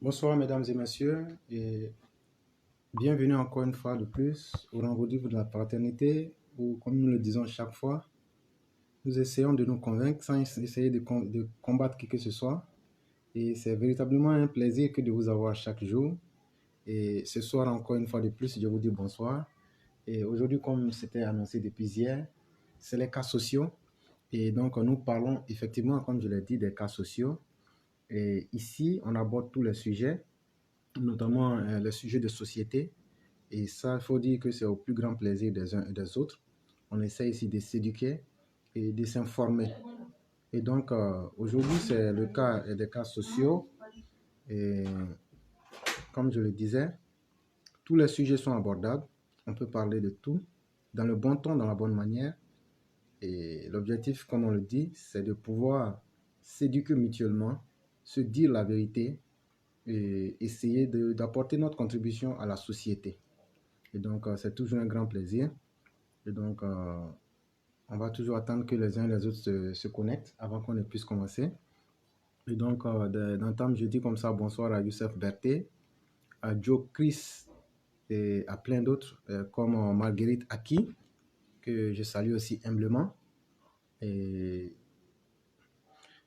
Bonsoir mesdames et messieurs et bienvenue encore une fois de plus au rendez-vous de la fraternité où, comme nous le disons chaque fois, nous essayons de nous convaincre sans essayer de combattre qui que ce soit. Et c'est véritablement un plaisir que de vous avoir chaque jour. Et ce soir encore une fois de plus, je vous dis bonsoir. Et aujourd'hui, comme c'était annoncé depuis hier, c'est les cas sociaux. Et donc nous parlons effectivement, comme je l'ai dit, des cas sociaux. Et ici, on aborde tous les sujets, notamment les sujets de société. Et ça, il faut dire que c'est au plus grand plaisir des uns et des autres. On essaie ici de s'éduquer et de s'informer. Et donc, aujourd'hui, c'est le cas des cas sociaux. Et comme je le disais, tous les sujets sont abordables. On peut parler de tout, dans le bon ton, dans la bonne manière. Et l'objectif, comme on le dit, c'est de pouvoir s'éduquer mutuellement, se dire la vérité et essayer d'apporter notre contribution à la société. Et donc, c'est toujours un grand plaisir. Et donc, on va toujours attendre que les uns et les autres se connectent avant qu'on ne puisse commencer. Et donc, d'entame, je dis comme ça bonsoir à Youssef Berté, à Joe Chris et à plein d'autres, comme Marguerite Aki, que je salue aussi humblement. Et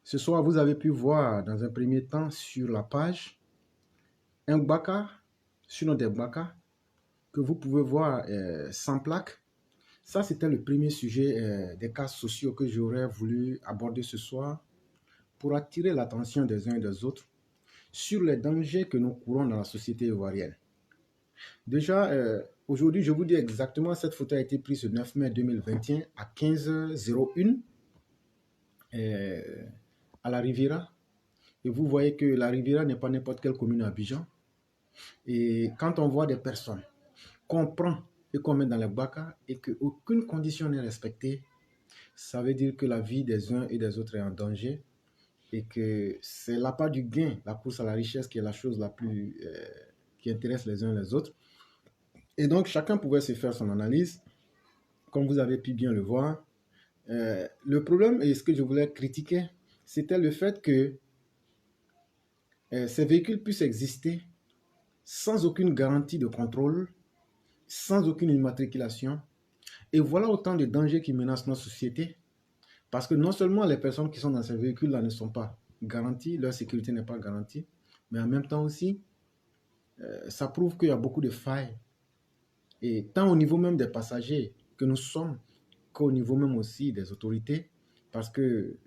ce soir, vous avez pu voir dans un premier temps sur la page un Gbaka, sur des Gbaka, que vous pouvez voir sans plaque. Ça, c'était le premier sujet des cas sociaux que j'aurais voulu aborder ce soir pour attirer l'attention des uns et des autres sur les dangers que nous courons dans la société ivoirienne. Déjà, aujourd'hui, je vous dis exactement, cette photo a été prise le 9 mai 2021 à 15h01 à la Riviera. Et vous voyez que la Riviera n'est pas n'importe quelle commune à Abidjan. Et quand on voit des personnes qu'on prend et qu'on met dans les bacs et qu'aucune condition n'est respectée, ça veut dire que la vie des uns et des autres est en danger et que c'est l'appât du gain, la course à la richesse qui est la chose la plus qui intéresse les uns les autres. Et donc chacun pouvait se faire son analyse, comme vous avez pu bien le voir. Le problème et ce que je voulais critiquer, c'était le fait que ces véhicules puissent exister sans aucune garantie de contrôle, sans aucune immatriculation. Et voilà autant de dangers qui menacent notre société. Parce que non seulement les personnes qui sont dans ces véhicules-là ne sont pas garanties, leur sécurité n'est pas garantie, mais en même temps aussi, ça prouve qu'il y a beaucoup de failles. Et tant au niveau même des passagers que nous sommes, qu'au niveau même aussi des autorités, parce que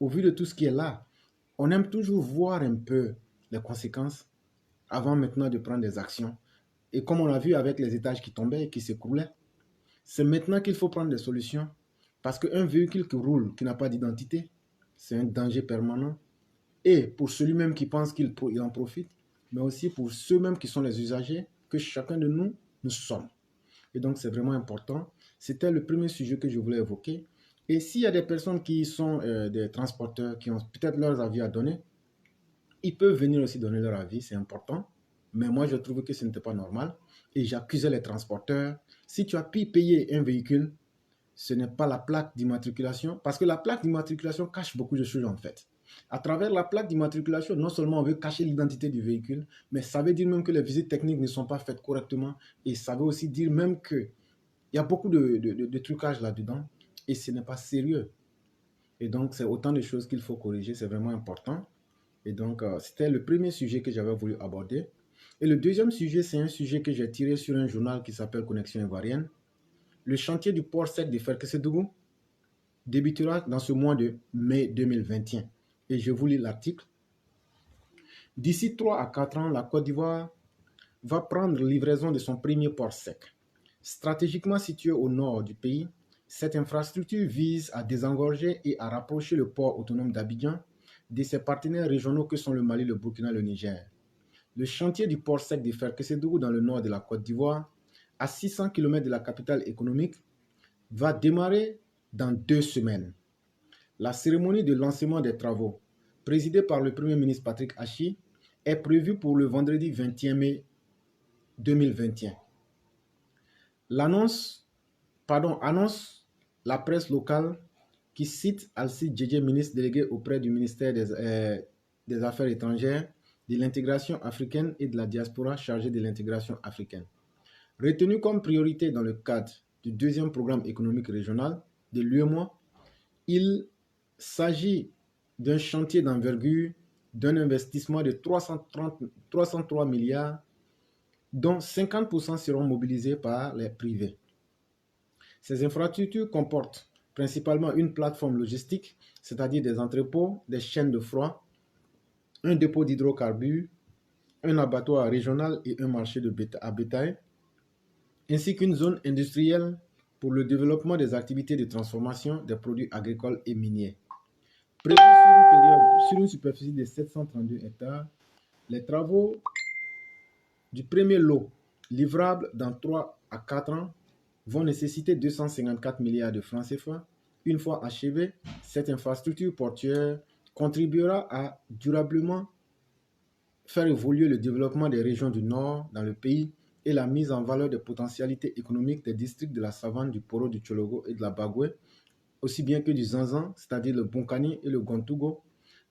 au vu de tout ce qui est là, on aime toujours voir un peu les conséquences avant maintenant de prendre des actions. Et comme on l'a vu avec les étages qui tombaient et qui s'écroulaient, c'est maintenant qu'il faut prendre des solutions. Parce qu'un véhicule qui roule, qui n'a pas d'identité, c'est un danger permanent. Et pour celui-même qui pense qu'il en profite, mais aussi pour ceux-mêmes qui sont les usagers, que chacun de nous, nous sommes. Et donc, c'est vraiment important. C'était le premier sujet que je voulais évoquer. Et s'il y a des personnes qui sont des transporteurs, qui ont peut-être leurs avis à donner, ils peuvent venir aussi donner leur avis, c'est important. Mais moi, je trouve que ce n'était pas normal. Et j'accusais les transporteurs. Si tu as pu payer un véhicule, ce n'est pas la plaque d'immatriculation, parce que la plaque d'immatriculation cache beaucoup de choses en fait. À travers la plaque d'immatriculation, non seulement on veut cacher l'identité du véhicule, mais ça veut dire même que les visites techniques ne sont pas faites correctement, et ça veut aussi dire même qu'il y a beaucoup de trucage là-dedans, et ce n'est pas sérieux. Et donc, c'est autant de choses qu'il faut corriger, c'est vraiment important. Et donc, c'était le premier sujet que j'avais voulu aborder. Et le deuxième sujet, c'est un sujet que j'ai tiré sur un journal qui s'appelle Connexion Ivoirienne. Le chantier du port sec de Ferkessédougou débutera dans ce mois de mai 2021. Et je vous lis l'article. D'ici 3 à 4 ans, la Côte d'Ivoire va prendre livraison de son premier port sec. Stratégiquement situé au nord du pays, cette infrastructure vise à désengorger et à rapprocher le port autonome d'Abidjan de ses partenaires régionaux que sont le Mali, le Burkina et le Niger. Le chantier du port sec de Ferkessédougou dans le nord de la Côte d'Ivoire, à 600 km de la capitale économique, va démarrer dans 2 semaines. La cérémonie de lancement des travaux, présidée par le Premier ministre Patrick Achi, est prévue pour le vendredi 21 mai 2021. Annonce la presse locale qui cite Alcide Djedje, ministre délégué auprès du ministère des Affaires étrangères, de l'intégration africaine et de la diaspora chargée de l'intégration africaine. Retenu comme priorité dans le cadre du deuxième programme économique régional de l'UEMOA, il s'agit d'un chantier d'envergure d'un investissement de 303 milliards, dont 50% seront mobilisés par les privés. Ces infrastructures comportent principalement une plateforme logistique, c'est-à-dire des entrepôts, des chaînes de froid, un dépôt d'hydrocarbures, un abattoir régional et un marché à bétail, ainsi qu'une zone industrielle pour le développement des activités de transformation des produits agricoles et miniers. Prévu sur une superficie de 732 hectares, les travaux du premier lot, livrables dans 3 à 4 ans, vont nécessiter 254 milliards de francs CFA. Une fois achevée, cette infrastructure portuaire contribuera à durablement faire évoluer le développement des régions du Nord dans le pays et la mise en valeur des potentialités économiques des districts de la savane, du Poro, du Tchologo et de la Bagoué, aussi bien que du Zanzan, c'est-à-dire le Bonkani et le Gontougo,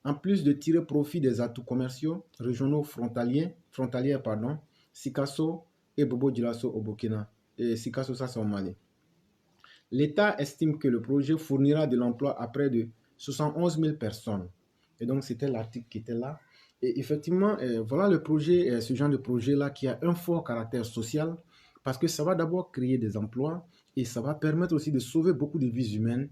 en plus de tirer profit des atouts commerciaux régionaux frontaliers, Sikasso et Bobo Dioulasso au Burkina, et Sikasso, ça c'est au Mali. L'État estime que le projet fournira de l'emploi à près de 71 000 personnes. Et donc, c'était l'article qui était là. Et effectivement, voilà le projet, ce genre de projet-là qui a un fort caractère social parce que ça va d'abord créer des emplois et ça va permettre aussi de sauver beaucoup de vies humaines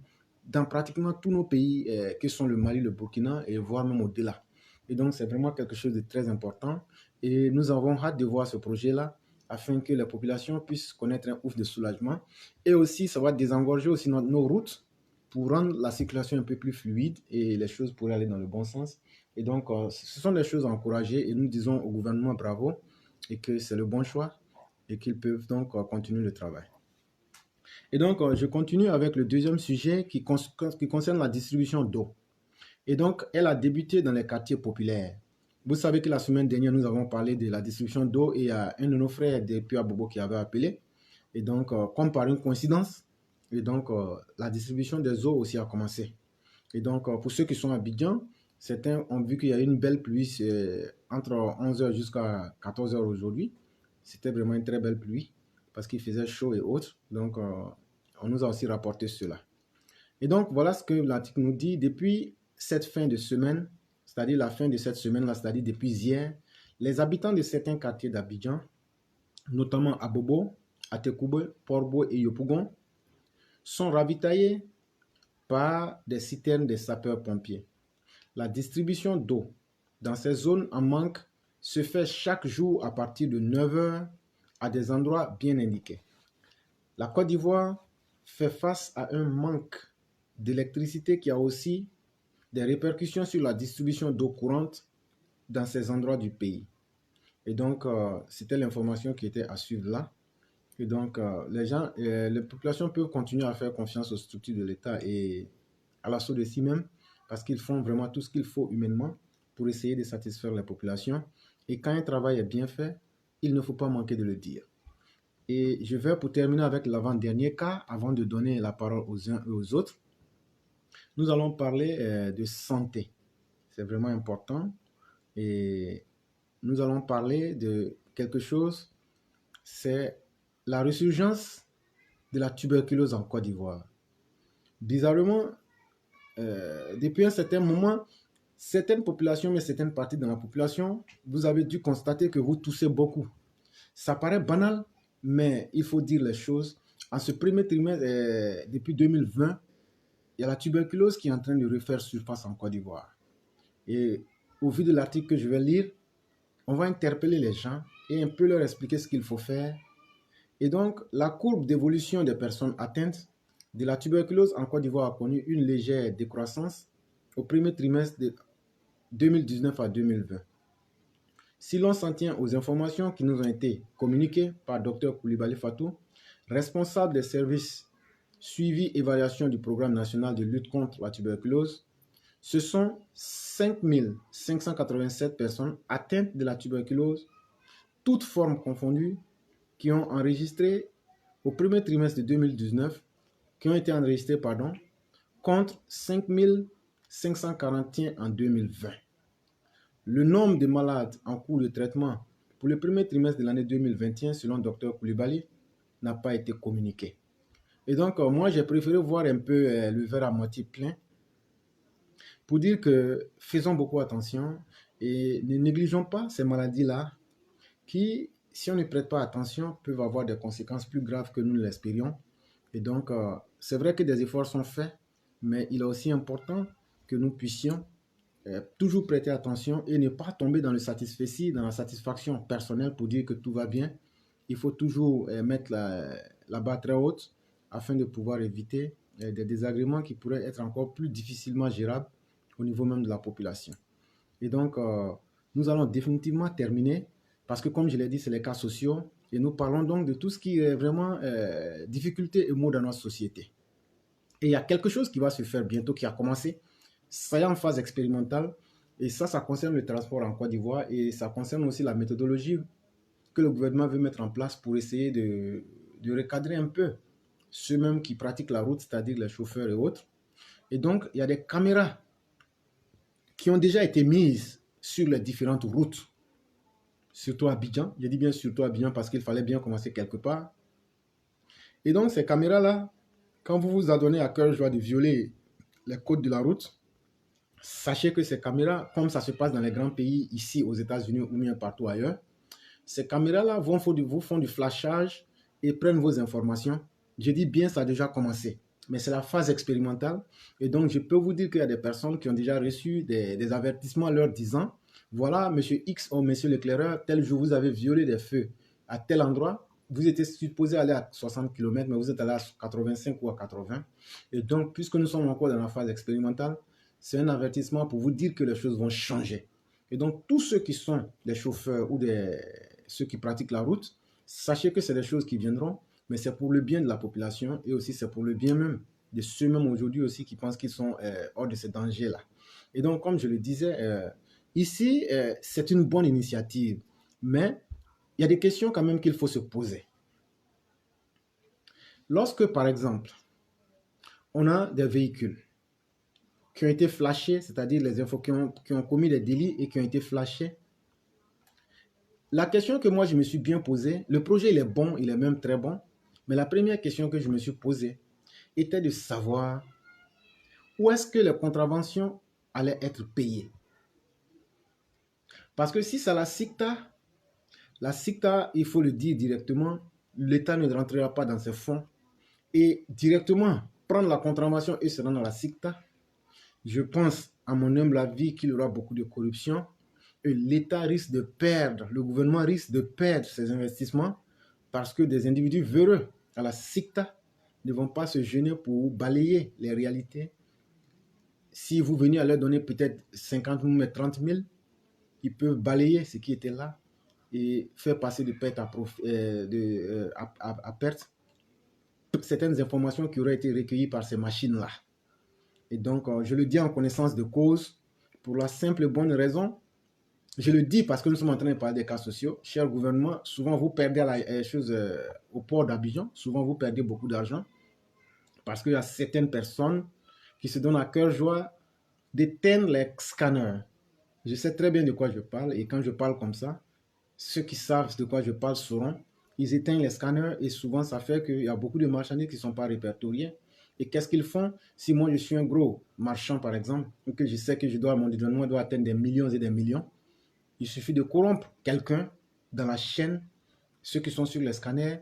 dans pratiquement tous nos pays que sont le Mali, le Burkina et voire même au-delà. Et donc, c'est vraiment quelque chose de très important. Et nous avons hâte de voir ce projet-là afin que la population puisse connaître un ouf de soulagement. Et aussi, ça va désengorger aussi nos routes pour rendre la circulation un peu plus fluide et les choses pourraient aller dans le bon sens. Et donc, ce sont des choses à encourager et nous disons au gouvernement bravo et que c'est le bon choix et qu'ils peuvent donc continuer le travail. Et donc, je continue avec le deuxième sujet qui concerne la distribution d'eau. Et donc, elle a débuté dans les quartiers populaires. Vous savez que la semaine dernière, nous avons parlé de la distribution d'eau et il y a un de nos frères depuis Abobo qui avait appelé. Et donc, comme par une coïncidence, et donc, la distribution des eaux aussi a commencé. Et donc, pour ceux qui sont à Abidjan, certains ont vu qu'il y a eu une belle pluie entre 11h jusqu'à 14h aujourd'hui. C'était vraiment une très belle pluie parce qu'il faisait chaud et autres. Donc, on nous a aussi rapporté cela. Et donc, voilà ce que l'article nous dit. Depuis cette fin de semaine, c'est-à-dire la fin de cette semaine-là, c'est-à-dire depuis hier, les habitants de certains quartiers d'Abidjan, notamment à Bobo, à Tekoube, Porbo et Yopougon, sont ravitaillés par des citernes des sapeurs-pompiers. La distribution d'eau dans ces zones en manque se fait chaque jour à partir de 9h à des endroits bien indiqués. La Côte d'Ivoire fait face à un manque d'électricité qui a aussi des répercussions sur la distribution d'eau courante dans ces endroits du pays. Et donc, c'était l'information qui était à suivre là. Et donc, les populations peuvent continuer à faire confiance aux structures de l'État et à l'assaut de si même parce qu'ils font vraiment tout ce qu'il faut humainement pour essayer de satisfaire les populations. Et quand un travail est bien fait, il ne faut pas manquer de le dire. Et je vais pour terminer avec l'avant-dernier cas, avant de donner la parole aux uns et aux autres. Nous allons parler de santé. C'est vraiment important. Et nous allons parler de quelque chose, c'est la résurgence de la tuberculose en Côte d'Ivoire. Bizarrement, depuis un certain moment, certaines populations, mais certaines parties de la population, vous avez dû constater que vous toussez beaucoup. Ça paraît banal, mais il faut dire les choses. En ce premier trimestre, depuis 2020, il y a la tuberculose qui est en train de refaire surface en Côte d'Ivoire. Et au vu de l'article que je vais lire, on va interpeller les gens et un peu leur expliquer ce qu'il faut faire. Et donc, la courbe d'évolution des personnes atteintes de la tuberculose en Côte d'Ivoire a connu une légère décroissance au premier trimestre de 2019 à 2020. Si l'on s'en tient aux informations qui nous ont été communiquées par Dr Koulibaly Fatou, responsable des services suivi et évaluation du programme national de lutte contre la tuberculose, ce sont 5 587 personnes atteintes de la tuberculose, toutes formes confondues, qui ont enregistré au premier trimestre de 2019, contre 5 541 en 2020. Le nombre de malades en cours de traitement pour le premier trimestre de l'année 2021, selon Dr Coulibaly, n'a pas été communiqué. Et donc, moi, j'ai préféré voir un peu le verre à moitié plein pour dire que faisons beaucoup attention et ne négligeons pas ces maladies-là qui, si on ne prête pas attention, peuvent avoir des conséquences plus graves que nous ne l'espérions. Et donc, c'est vrai que des efforts sont faits, mais il est aussi important que nous puissions toujours prêter attention et ne pas tomber dans le satisfecit, dans la satisfaction personnelle pour dire que tout va bien. Il faut toujours mettre la barre très haute afin de pouvoir éviter des désagréments qui pourraient être encore plus difficilement gérables au niveau même de la population. Et donc, nous allons définitivement terminer parce que, comme je l'ai dit, c'est les cas sociaux et nous parlons donc de tout ce qui est vraiment difficulté et maux dans notre société. Et il y a quelque chose qui va se faire bientôt, qui a commencé, ça est en phase expérimentale, et ça concerne le transport en Côte d'Ivoire et ça concerne aussi la méthodologie que le gouvernement veut mettre en place pour essayer de recadrer un peu ceux-mêmes qui pratiquent la route, c'est-à-dire les chauffeurs et autres. Et donc, il y a des caméras qui ont déjà été mises sur les différentes routes, surtout à Abidjan. Je dis bien surtout à Abidjan parce qu'il fallait bien commencer quelque part. Et donc, ces caméras-là, quand vous vous adonnez à cœur joie de violer les codes de la route, sachez que ces caméras, comme ça se passe dans les grands pays, ici aux États-Unis ou bien partout ailleurs, ces caméras-là vous font du flashage et prennent vos informations. Je dis bien, ça a déjà commencé, mais c'est la phase expérimentale. Et donc, je peux vous dire qu'il y a des personnes qui ont déjà reçu des avertissements leur disant, voilà, monsieur X ou monsieur l'éclaireur, tel jour vous avez violé des feux à tel endroit, vous étiez supposé aller à 60 km, mais vous êtes allé à 85 ou à 80. Et donc, puisque nous sommes encore dans la phase expérimentale, c'est un avertissement pour vous dire que les choses vont changer. Et donc, tous ceux qui sont des chauffeurs ou ceux qui pratiquent la route, sachez que c'est des choses qui viendront, mais c'est pour le bien de la population et aussi c'est pour le bien même de ceux-mêmes aujourd'hui aussi qui pensent qu'ils sont hors de ces dangers-là. Et donc, comme je le disais, ici, c'est une bonne initiative, mais il y a des questions quand même qu'il faut se poser. Lorsque, par exemple, on a des véhicules qui ont été flashés, c'est-à-dire les infos qui ont commis des délits et qui ont été flashés, la question que moi je me suis bien posée, le projet il est bon, il est même très bon, mais la première question que je me suis posée était de savoir où est-ce que les contraventions allaient être payées. Parce que si c'est la SICTA, il faut le dire directement, l'État ne rentrera pas dans ses fonds et directement prendre la contravention et se rendre à la SICTA. Je pense, à mon humble avis, qu'il y aura beaucoup de corruption et l'État risque de perdre, le gouvernement risque de perdre ses investissements parce que des individus véreux à la SICTA ne vont pas se gêner pour balayer les réalités. Si vous venez à leur donner peut-être 50 000 mais 30 000, ils peuvent balayer ce qui était là et faire passer de perte à perte certaines informations qui auraient été recueillies par ces machines-là. Et donc, je le dis en connaissance de cause, pour la simple et bonne raison, je le dis parce que nous sommes en train de parler des cas sociaux. Cher gouvernement, souvent vous perdez au port d'Abidjan, souvent vous perdez beaucoup d'argent parce qu'il y a certaines personnes qui se donnent à cœur joie d'éteindre les scanners. Je sais très bien de quoi je parle et quand je parle comme ça, ceux qui savent de quoi je parle sauront. Ils éteignent les scanners et souvent ça fait qu'il y a beaucoup de marchandises qui ne sont pas répertoriées. Et qu'est-ce qu'ils font? Si moi je suis un gros marchand par exemple, ou que je sais que mon dédouanement doit atteindre des millions et des millions, il suffit de corrompre quelqu'un dans la chaîne, ceux qui sont sur les scanners,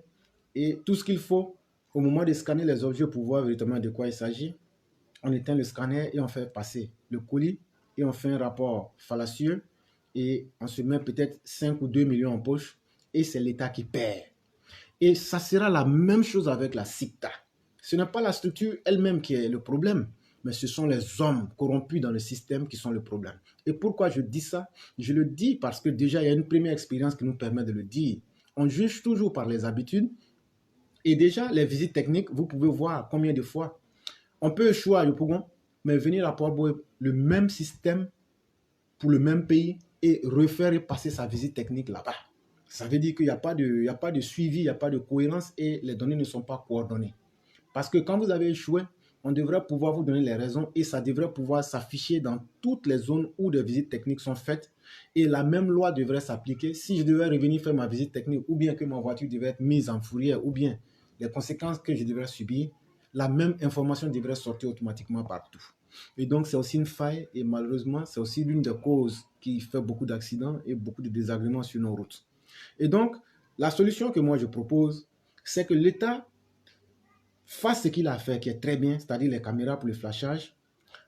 et tout ce qu'il faut au moment de scanner les objets pour voir véritablement de quoi il s'agit, on éteint le scanner et on fait passer le colis et on fait un rapport fallacieux et on se met peut-être 5 ou 2 millions en poche et c'est l'État qui perd. Et ça sera la même chose avec la SICTA. Ce n'est pas la structure elle-même qui est le problème, mais ce sont les hommes corrompus dans le système qui sont le problème. Et pourquoi je dis ça? Je le dis parce que déjà, il y a une première expérience qui nous permet de le dire. On juge toujours par les habitudes. Et déjà, les visites techniques, vous pouvez voir combien de fois on peut échouer à Yopougon, mais venir à Port-Boué, le même système pour le même pays et refaire et passer sa visite technique là-bas. Ça veut dire qu'il n'y a pas de suivi, il n'y a pas de cohérence et les données ne sont pas coordonnées. Parce que quand vous avez échoué, on devrait pouvoir vous donner les raisons et ça devrait pouvoir s'afficher dans toutes les zones où des visites techniques sont faites. Et la même loi devrait s'appliquer si je devais revenir faire ma visite technique ou bien que ma voiture devait être mise en fourrière ou bien les conséquences que je devrais subir, la même information devrait sortir automatiquement partout. Et donc, c'est aussi une faille et malheureusement, c'est aussi l'une des causes qui fait beaucoup d'accidents et beaucoup de désagréments sur nos routes. Et donc, la solution que moi je propose, c'est que l'État fasse ce qu'il a fait, qui est très bien, c'est-à-dire les caméras pour le flashage,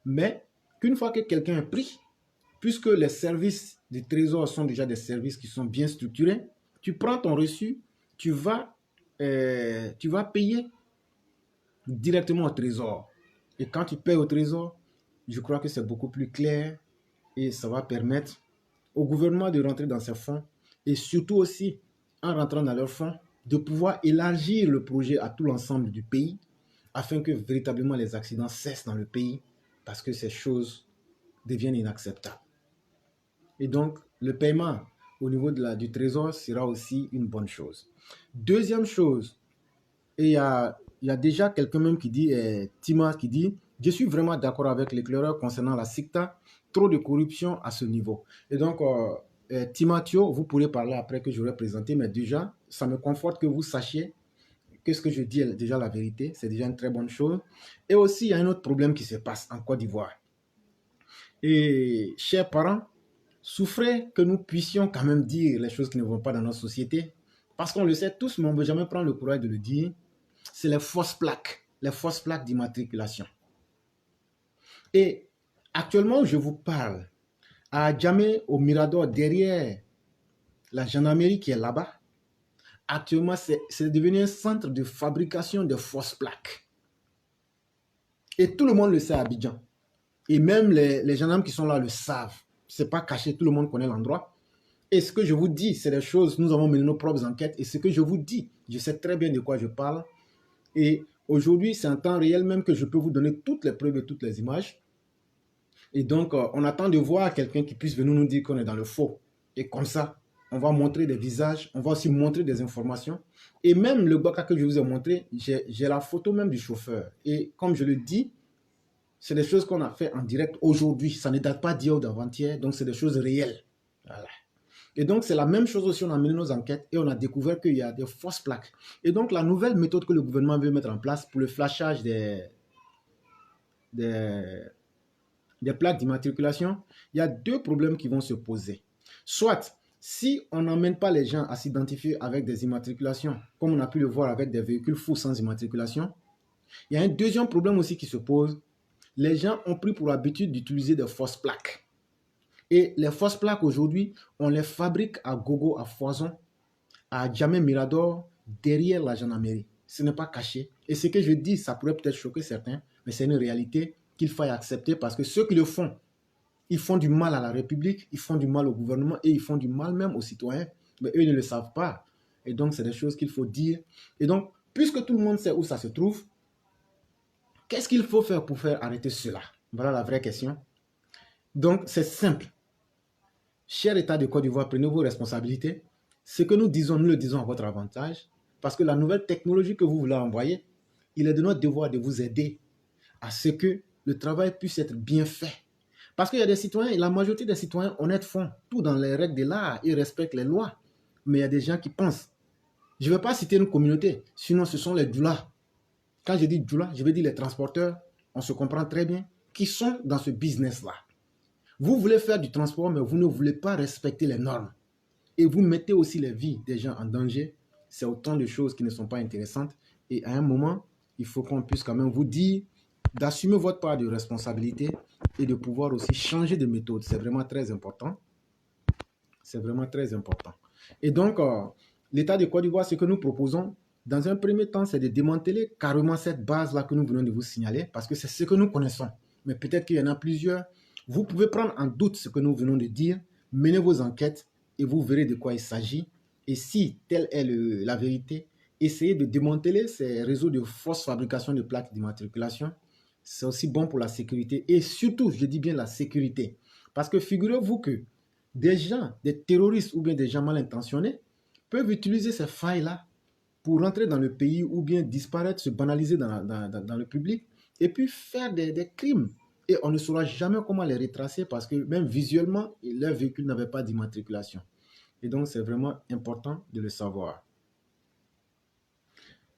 mais qu'une fois que quelqu'un est pris, puisque les services du Trésor sont déjà des services qui sont bien structurés, tu prends ton reçu, tu vas payer directement au Trésor. Et quand tu payes au Trésor, je crois que c'est beaucoup plus clair et ça va permettre au gouvernement de rentrer dans ses fonds et surtout aussi, en rentrant dans leurs fonds, de pouvoir élargir le projet à tout l'ensemble du pays afin que véritablement les accidents cessent dans le pays parce que ces choses deviennent inacceptables. Et donc, le paiement au niveau du trésor sera aussi une bonne chose. Deuxième chose, et il y a déjà quelqu'un même qui dit, Tima qui dit, je suis vraiment d'accord avec l'éclaireur concernant la SICTA, trop de corruption à ce niveau. Et donc, Timatio, vous pourrez parler après que j'aurai présenté, mais déjà, ça me conforte que vous sachiez que ce que je dis est déjà la vérité, c'est déjà une très bonne chose. Et aussi, il y a un autre problème qui se passe en Côte d'Ivoire. Et chers parents, souffrez que nous puissions quand même dire les choses qui ne vont pas dans notre société, parce qu'on le sait tous, mais on ne veut jamais prendre le courage de le dire, c'est les fausses plaques d'immatriculation. Et actuellement, je vous parle, à Djamé, au Mirador, derrière la gendarmerie qui est là-bas, actuellement, c'est devenu un centre de fabrication de fausses plaques. Et tout le monde le sait à Abidjan. Et même les gendarmes qui sont là le savent. Ce n'est pas caché, tout le monde connaît l'endroit. Et ce que je vous dis, c'est des choses, nous avons mené nos propres enquêtes. Et ce que je vous dis, je sais très bien de quoi je parle. Et aujourd'hui, c'est en temps réel même que je peux vous donner toutes les preuves et toutes les images. Et donc, on attend de voir quelqu'un qui puisse venir nous dire qu'on est dans le faux. Et comme ça, on va montrer des visages, on va aussi montrer des informations. Et même le Baka que je vous ai montré, j'ai la photo même du chauffeur. Et comme je le dis, c'est des choses qu'on a fait en direct aujourd'hui. Ça ne date pas d'hier ou d'avant-hier, donc c'est des choses réelles. Voilà. Et donc, c'est la même chose aussi, on a mené nos enquêtes et on a découvert qu'il y a des fausses plaques. Et donc, la nouvelle méthode que le gouvernement veut mettre en place pour le flashage des plaques d'immatriculation, il y a deux problèmes qui vont se poser. Soit, si on n'emmène pas les gens à s'identifier avec des immatriculations, comme on a pu le voir avec des véhicules fous sans immatriculation, il y a un deuxième problème aussi qui se pose. Les gens ont pris pour habitude d'utiliser des fausses plaques. Et les fausses plaques aujourd'hui, on les fabrique à gogo, à foison, à Djamé Mirador, derrière la gendarmerie. Ce n'est pas caché. Et ce que je dis, ça pourrait peut-être choquer certains, mais c'est une réalité qu'il faut accepter parce que ceux qui le font, ils font du mal à la République, ils font du mal au gouvernement et ils font du mal même aux citoyens. Mais eux ne le savent pas. Et donc, c'est des choses qu'il faut dire. Et donc, puisque tout le monde sait où ça se trouve, qu'est-ce qu'il faut faire pour faire arrêter cela? Voilà la vraie question. Donc, c'est simple. Cher État de Côte d'Ivoire, prenez vos responsabilités. Ce que nous disons, nous le disons à votre avantage. Parce que la nouvelle technologie que vous voulez envoyer, il est de notre devoir de vous aider à ce que le travail puisse être bien fait. Parce qu'il y a des citoyens, et la majorité des citoyens honnêtes font tout dans les règles de l'art, ils respectent les lois. Mais il y a des gens qui pensent. Je ne vais pas citer une communauté, sinon ce sont les doulas. Quand je dis doulas, je veux dire les transporteurs, on se comprend très bien, qui sont dans ce business-là. Vous voulez faire du transport, mais vous ne voulez pas respecter les normes. Et vous mettez aussi les vies des gens en danger. C'est autant de choses qui ne sont pas intéressantes. Et à un moment, il faut qu'on puisse quand même vous dire d'assumer votre part de responsabilité et de pouvoir aussi changer de méthode. C'est vraiment très important. C'est vraiment très important. Et donc, l'État de Côte d'Ivoire, ce que nous proposons, dans un premier temps, c'est de démanteler carrément cette base-là que nous venons de vous signaler, parce que c'est ce que nous connaissons. Mais peut-être qu'il y en a plusieurs. Vous pouvez prendre en doute ce que nous venons de dire, mener vos enquêtes et vous verrez de quoi il s'agit. Et si telle est la vérité, essayez de démanteler ces réseaux de fausse fabrication de plaques d'immatriculation. C'est aussi bon pour la sécurité et surtout, je dis bien la sécurité. Parce que figurez-vous que des gens, des terroristes ou bien des gens mal intentionnés peuvent utiliser ces failles-là pour rentrer dans le pays ou bien disparaître, se banaliser dans le public et puis faire des crimes. Et on ne saura jamais comment les retracer parce que même visuellement, leur véhicule n'avait pas d'immatriculation. Et donc, c'est vraiment important de le savoir.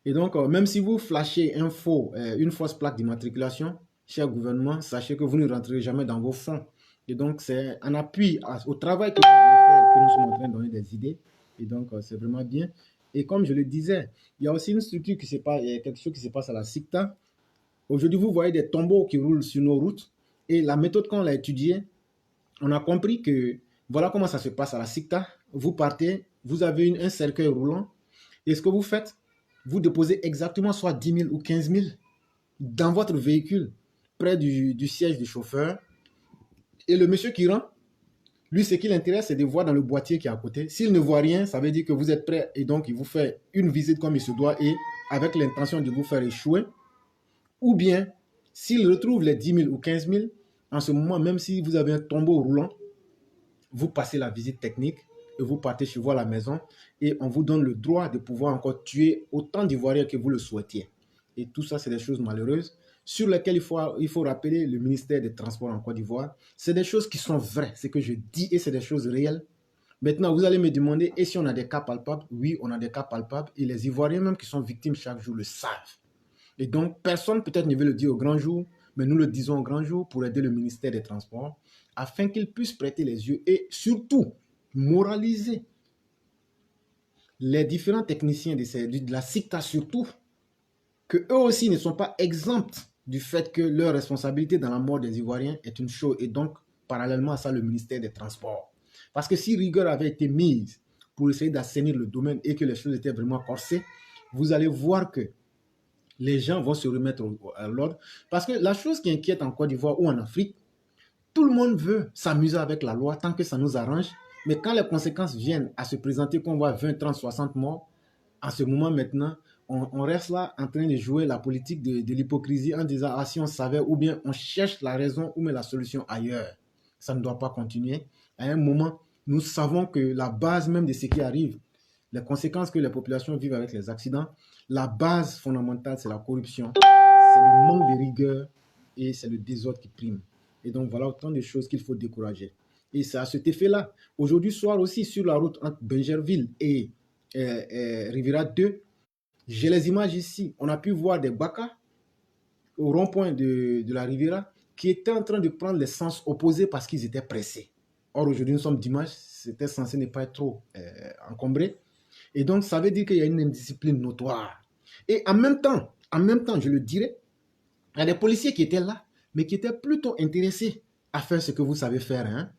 Et donc, même si vous flashez une fausse plaque d'immatriculation, cher gouvernement, sachez que vous ne rentrerez jamais dans vos fonds. Et donc, c'est en appui au travail que vous voulez faire que nous sommes en train de donner des idées. Et donc, c'est vraiment bien. Et comme je le disais, il y a aussi une structure qui se passe, il y a quelque chose qui se passe à la SICTA. Aujourd'hui, vous voyez des tombeaux qui roulent sur nos routes. Et la méthode qu'on l'a étudiée, on a compris que voilà comment ça se passe à la SICTA. Vous partez, vous avez un cercueil roulant. Et ce que vous faites, vous déposez exactement soit 10 000 ou 15 000 dans votre véhicule, près du siège du chauffeur. Et le monsieur qui rentre, lui, ce qui l'intéresse, c'est de voir dans le boîtier qui est à côté. S'il ne voit rien, ça veut dire que vous êtes prêt et donc il vous fait une visite comme il se doit et avec l'intention de vous faire échouer. Ou bien, s'il retrouve les 10 000 ou 15 000, en ce moment, même si vous avez un tombeau roulant, vous passez la visite technique et vous partez chez vous à la maison et on vous donne le droit de pouvoir encore tuer autant d'Ivoiriens que vous le souhaitiez. Et tout ça, c'est des choses malheureuses sur lesquelles il faut rappeler le ministère des Transports en Côte d'Ivoire. C'est des choses qui sont vraies, ce que je dis, et c'est des choses réelles. Maintenant, vous allez me demander, et si on a des cas palpables? Oui, on a des cas palpables et les Ivoiriens même qui sont victimes chaque jour le savent. Et donc, personne peut-être ne veut le dire au grand jour, mais nous le disons au grand jour pour aider le ministère des Transports afin qu'il puisse prêter les yeux et surtout moraliser les différents techniciens de la SICTA surtout, que eux aussi ne sont pas exempts du fait que leur responsabilité dans la mort des Ivoiriens est une chose et donc parallèlement à ça le ministère des Transports. Parce que si rigueur avait été mise pour essayer d'assainir le domaine et que les choses étaient vraiment corsées, vous allez voir que les gens vont se remettre à l'ordre. Parce que la chose qui inquiète en Côte d'Ivoire ou en Afrique, tout le monde veut s'amuser avec la loi tant que ça nous arrange. Mais quand les conséquences viennent à se présenter, qu'on voit 20, 30, 60 morts, en ce moment maintenant, on reste là en train de jouer la politique de l'hypocrisie en disant, ah si on savait, ou bien on cherche la raison ou mais la solution ailleurs. Ça ne doit pas continuer. À un moment, nous savons que la base même de ce qui arrive, les conséquences que les populations vivent avec les accidents, la base fondamentale, c'est la corruption, c'est le manque de rigueur et c'est le désordre qui prime. Et donc, voilà autant de choses qu'il faut décourager. Et c'est à cet effet-là. Aujourd'hui soir aussi, sur la route entre Bingerville et Riviera 2, j'ai les images ici. On a pu voir des bakas au rond-point de la Riviera qui étaient en train de prendre les sens opposés parce qu'ils étaient pressés. Or, aujourd'hui, nous sommes dimanche, c'était censé ne pas être trop encombré. Et donc, ça veut dire qu'il y a une indiscipline notoire. Et en même temps, je le dirais, il y a des policiers qui étaient là, mais qui étaient plutôt intéressés à faire ce que vous savez faire. Hein?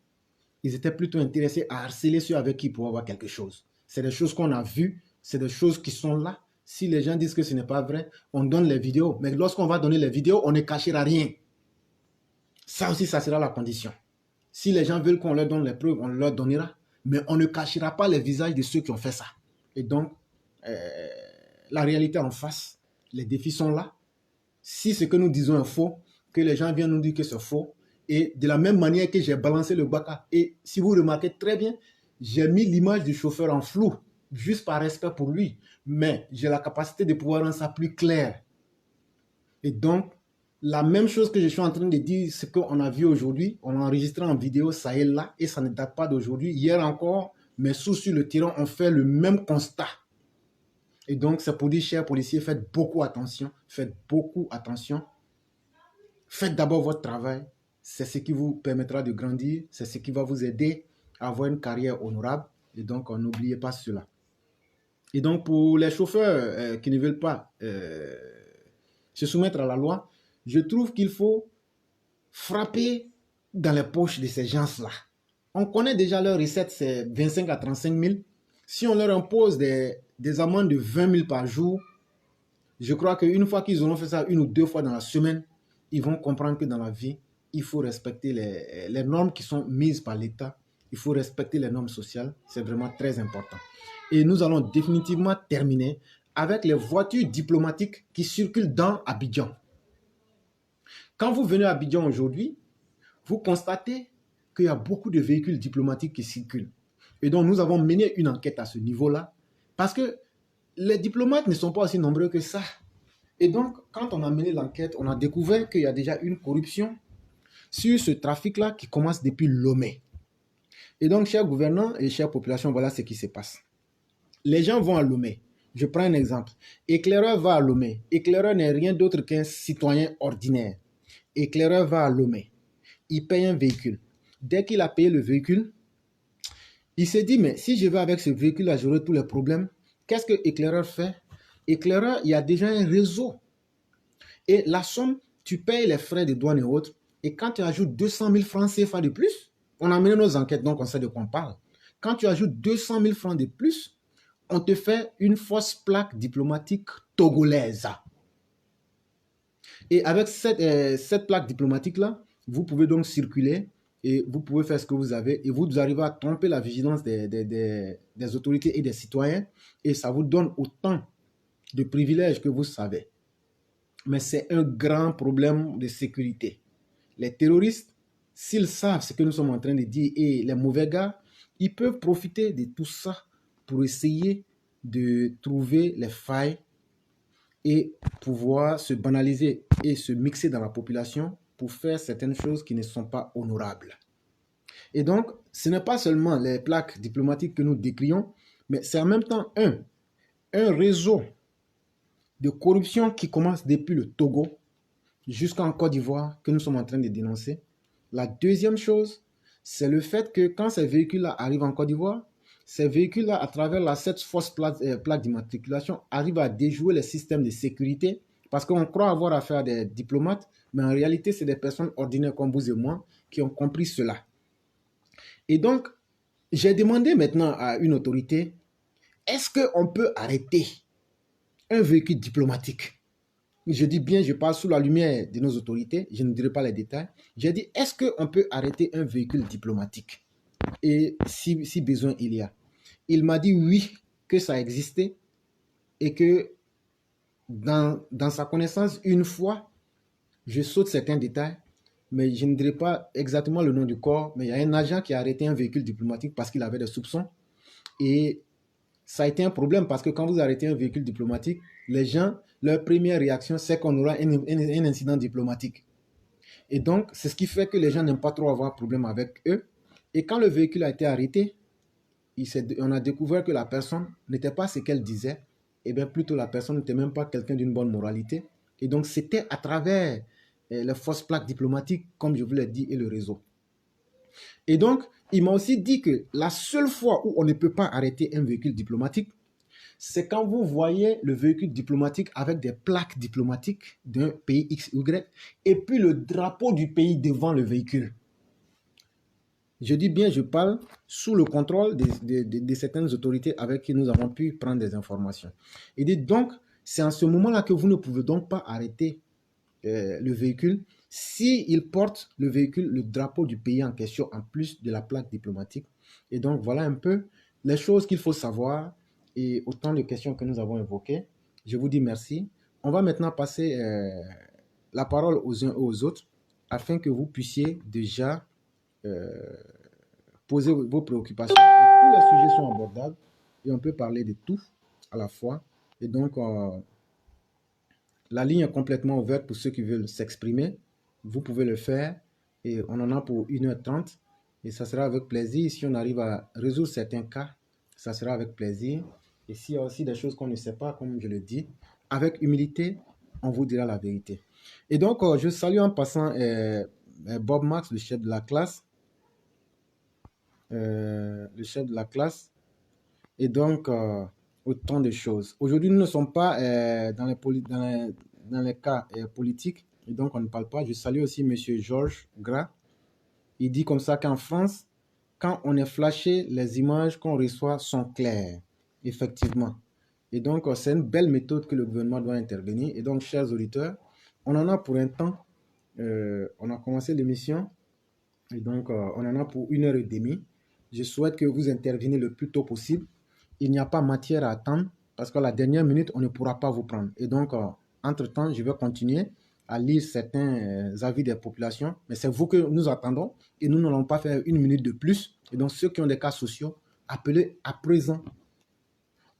Ils étaient plutôt intéressés à harceler ceux avec qui ils pouvaient avoir quelque chose. C'est des choses qu'on a vues, c'est des choses qui sont là. Si les gens disent que ce n'est pas vrai, on donne les vidéos. Mais lorsqu'on va donner les vidéos, on ne cachera rien. Ça aussi, ça sera la condition. Si les gens veulent qu'on leur donne les preuves, on leur donnera. Mais on ne cachera pas les visages de ceux qui ont fait ça. Et donc, la réalité en face, les défis sont là. Si ce que nous disons est faux, que les gens viennent nous dire que c'est faux, et de la même manière que j'ai balancé le baka, et si vous remarquez très bien, j'ai mis l'image du chauffeur en flou, juste par respect pour lui, mais j'ai la capacité de pouvoir rendre ça plus clair. Et donc, la même chose que je suis en train de dire, ce qu'on a vu aujourd'hui, on a enregistré en vidéo, ça est là, et ça ne date pas d'aujourd'hui. Hier encore, mes sous sur le terrain ont fait le même constat. Et donc, c'est pour dire, chers policiers, faites beaucoup attention. Faites beaucoup attention. Faites d'abord votre travail. C'est ce qui vous permettra de grandir. C'est ce qui va vous aider à avoir une carrière honorable. Et donc, n'oubliez pas cela. Et donc, pour les chauffeurs qui ne veulent pas se soumettre à la loi, je trouve qu'il faut frapper dans les poches de ces gens-là. On connaît déjà leur recette, c'est 25 à 35 000. Si on leur impose des amendes de 20 000 par jour, je crois qu'une fois qu'ils auront fait ça une ou deux fois dans la semaine, ils vont comprendre que dans la vie, il faut respecter les normes qui sont mises par l'État. Il faut respecter les normes sociales. C'est vraiment très important. Et nous allons définitivement terminer avec les voitures diplomatiques qui circulent dans Abidjan. Quand vous venez à Abidjan aujourd'hui, vous constatez qu'il y a beaucoup de véhicules diplomatiques qui circulent. Et donc, nous avons mené une enquête à ce niveau-là parce que les diplomates ne sont pas aussi nombreux que ça. Et donc, quand on a mené l'enquête, on a découvert qu'il y a déjà une corruption sur ce trafic-là qui commence depuis Lomé. Et donc, chers gouvernants et chères populations, voilà ce qui se passe. Les gens vont à Lomé. Je prends un exemple. Éclaireur va à Lomé. Éclaireur n'est rien d'autre qu'un citoyen ordinaire. Éclaireur va à Lomé. Il paye un véhicule. Dès qu'il a payé le véhicule, il s'est dit, mais si je vais avec ce véhicule-là, j'aurai tous les problèmes. Qu'est-ce que Éclaireur fait? Éclaireur, il y a déjà un réseau. Et la somme, tu payes les frais de douane et autres. Et quand tu ajoutes 200 000 francs CFA de plus, on a mené nos enquêtes, donc on sait de quoi on parle. Quand tu ajoutes 200 000 francs de plus, on te fait une fausse plaque diplomatique togolaise. Et avec cette plaque diplomatique-là, vous pouvez donc circuler et vous pouvez faire ce que vous avez et vous arrivez à tromper la vigilance des autorités et des citoyens et ça vous donne autant de privilèges que vous savez. Mais c'est un grand problème de sécurité. Les terroristes, s'ils savent ce que nous sommes en train de dire et les mauvais gars, ils peuvent profiter de tout ça pour essayer de trouver les failles et pouvoir se banaliser et se mixer dans la population pour faire certaines choses qui ne sont pas honorables. Et donc, ce n'est pas seulement les plaques diplomatiques que nous décrions, mais c'est en même temps un réseau de corruption qui commence depuis le Togo jusqu'en Côte d'Ivoire que nous sommes en train de dénoncer. La deuxième chose, c'est le fait que quand ces véhicules-là arrivent en Côte d'Ivoire, ces véhicules-là, à travers cette fausse plaque d'immatriculation, arrivent à déjouer les systèmes de sécurité parce qu'on croit avoir affaire à des diplomates, mais en réalité, c'est des personnes ordinaires comme vous et moi qui ont compris cela. Et donc, j'ai demandé maintenant à une autorité, est-ce qu'on peut arrêter un véhicule diplomatique? Je dis bien, je parle sous la lumière de nos autorités, je ne dirai pas les détails. J'ai dit, est-ce qu'on peut arrêter un véhicule diplomatique? Et si besoin il y a. Il m'a dit oui, que ça existait et que dans sa connaissance, une fois, je saute certains détails, mais je ne dirai pas exactement le nom du corps, mais il y a un agent qui a arrêté un véhicule diplomatique parce qu'il avait des soupçons. Et ça a été un problème parce que quand vous arrêtez un véhicule diplomatique, les gens, leur première réaction, c'est qu'on aura un incident diplomatique. Et donc, c'est ce qui fait que les gens n'aiment pas trop avoir problème avec eux. Et quand le véhicule a été arrêté, on a découvert que la personne n'était pas ce qu'elle disait. Et bien plutôt, la personne n'était même pas quelqu'un d'une bonne moralité. Et donc, c'était à travers les fausses plaques diplomatiques, comme je vous l'ai dit, et le réseau. Et donc, il m'a aussi dit que la seule fois où on ne peut pas arrêter un véhicule diplomatique, c'est quand vous voyez le véhicule diplomatique avec des plaques diplomatiques d'un pays X, Y, et puis le drapeau du pays devant le véhicule. Je dis bien, je parle sous le contrôle de certaines autorités avec qui nous avons pu prendre des informations. Et donc, c'est en ce moment-là que vous ne pouvez donc pas arrêter le véhicule s'il porte le véhicule, le drapeau du pays en question, en plus de la plaque diplomatique. Et donc, voilà un peu les choses qu'il faut savoir et autant de questions que nous avons évoquées. Je vous dis merci. On va maintenant passer la parole aux uns et aux autres afin que vous puissiez déjà poser vos préoccupations. Tous les sujets sont abordables et on peut parler de tout à la fois. Et donc, la ligne est complètement ouverte pour ceux qui veulent s'exprimer. Vous pouvez le faire et on en a pour 1h30 et ça sera avec plaisir. Si on arrive à résoudre certains cas, ça sera avec plaisir. Et s'il y a aussi des choses qu'on ne sait pas, comme je le dis, avec humilité, on vous dira la vérité. Et donc, je salue en passant Bob Max, le chef de la classe. Et donc, autant de choses. Aujourd'hui, nous ne sommes pas dans les cas politiques, et donc on ne parle pas. Je salue aussi M. Georges Gras. Il dit comme ça qu'en France, quand on est flashé, les images qu'on reçoit sont claires, effectivement. Et donc, c'est une belle méthode que le gouvernement doit intervenir. Et donc, chers auditeurs, on en a pour un temps. On a commencé l'émission, et donc on en a pour 1h30. Je souhaite que vous interveniez le plus tôt possible. Il n'y a pas matière à attendre parce qu'à la dernière minute, on ne pourra pas vous prendre. Et donc, entre-temps, je vais continuer à lire certains avis des populations. Mais c'est vous que nous attendons et nous n'allons pas faire 1 minute de plus. Et donc, ceux qui ont des cas sociaux, appelez à présent.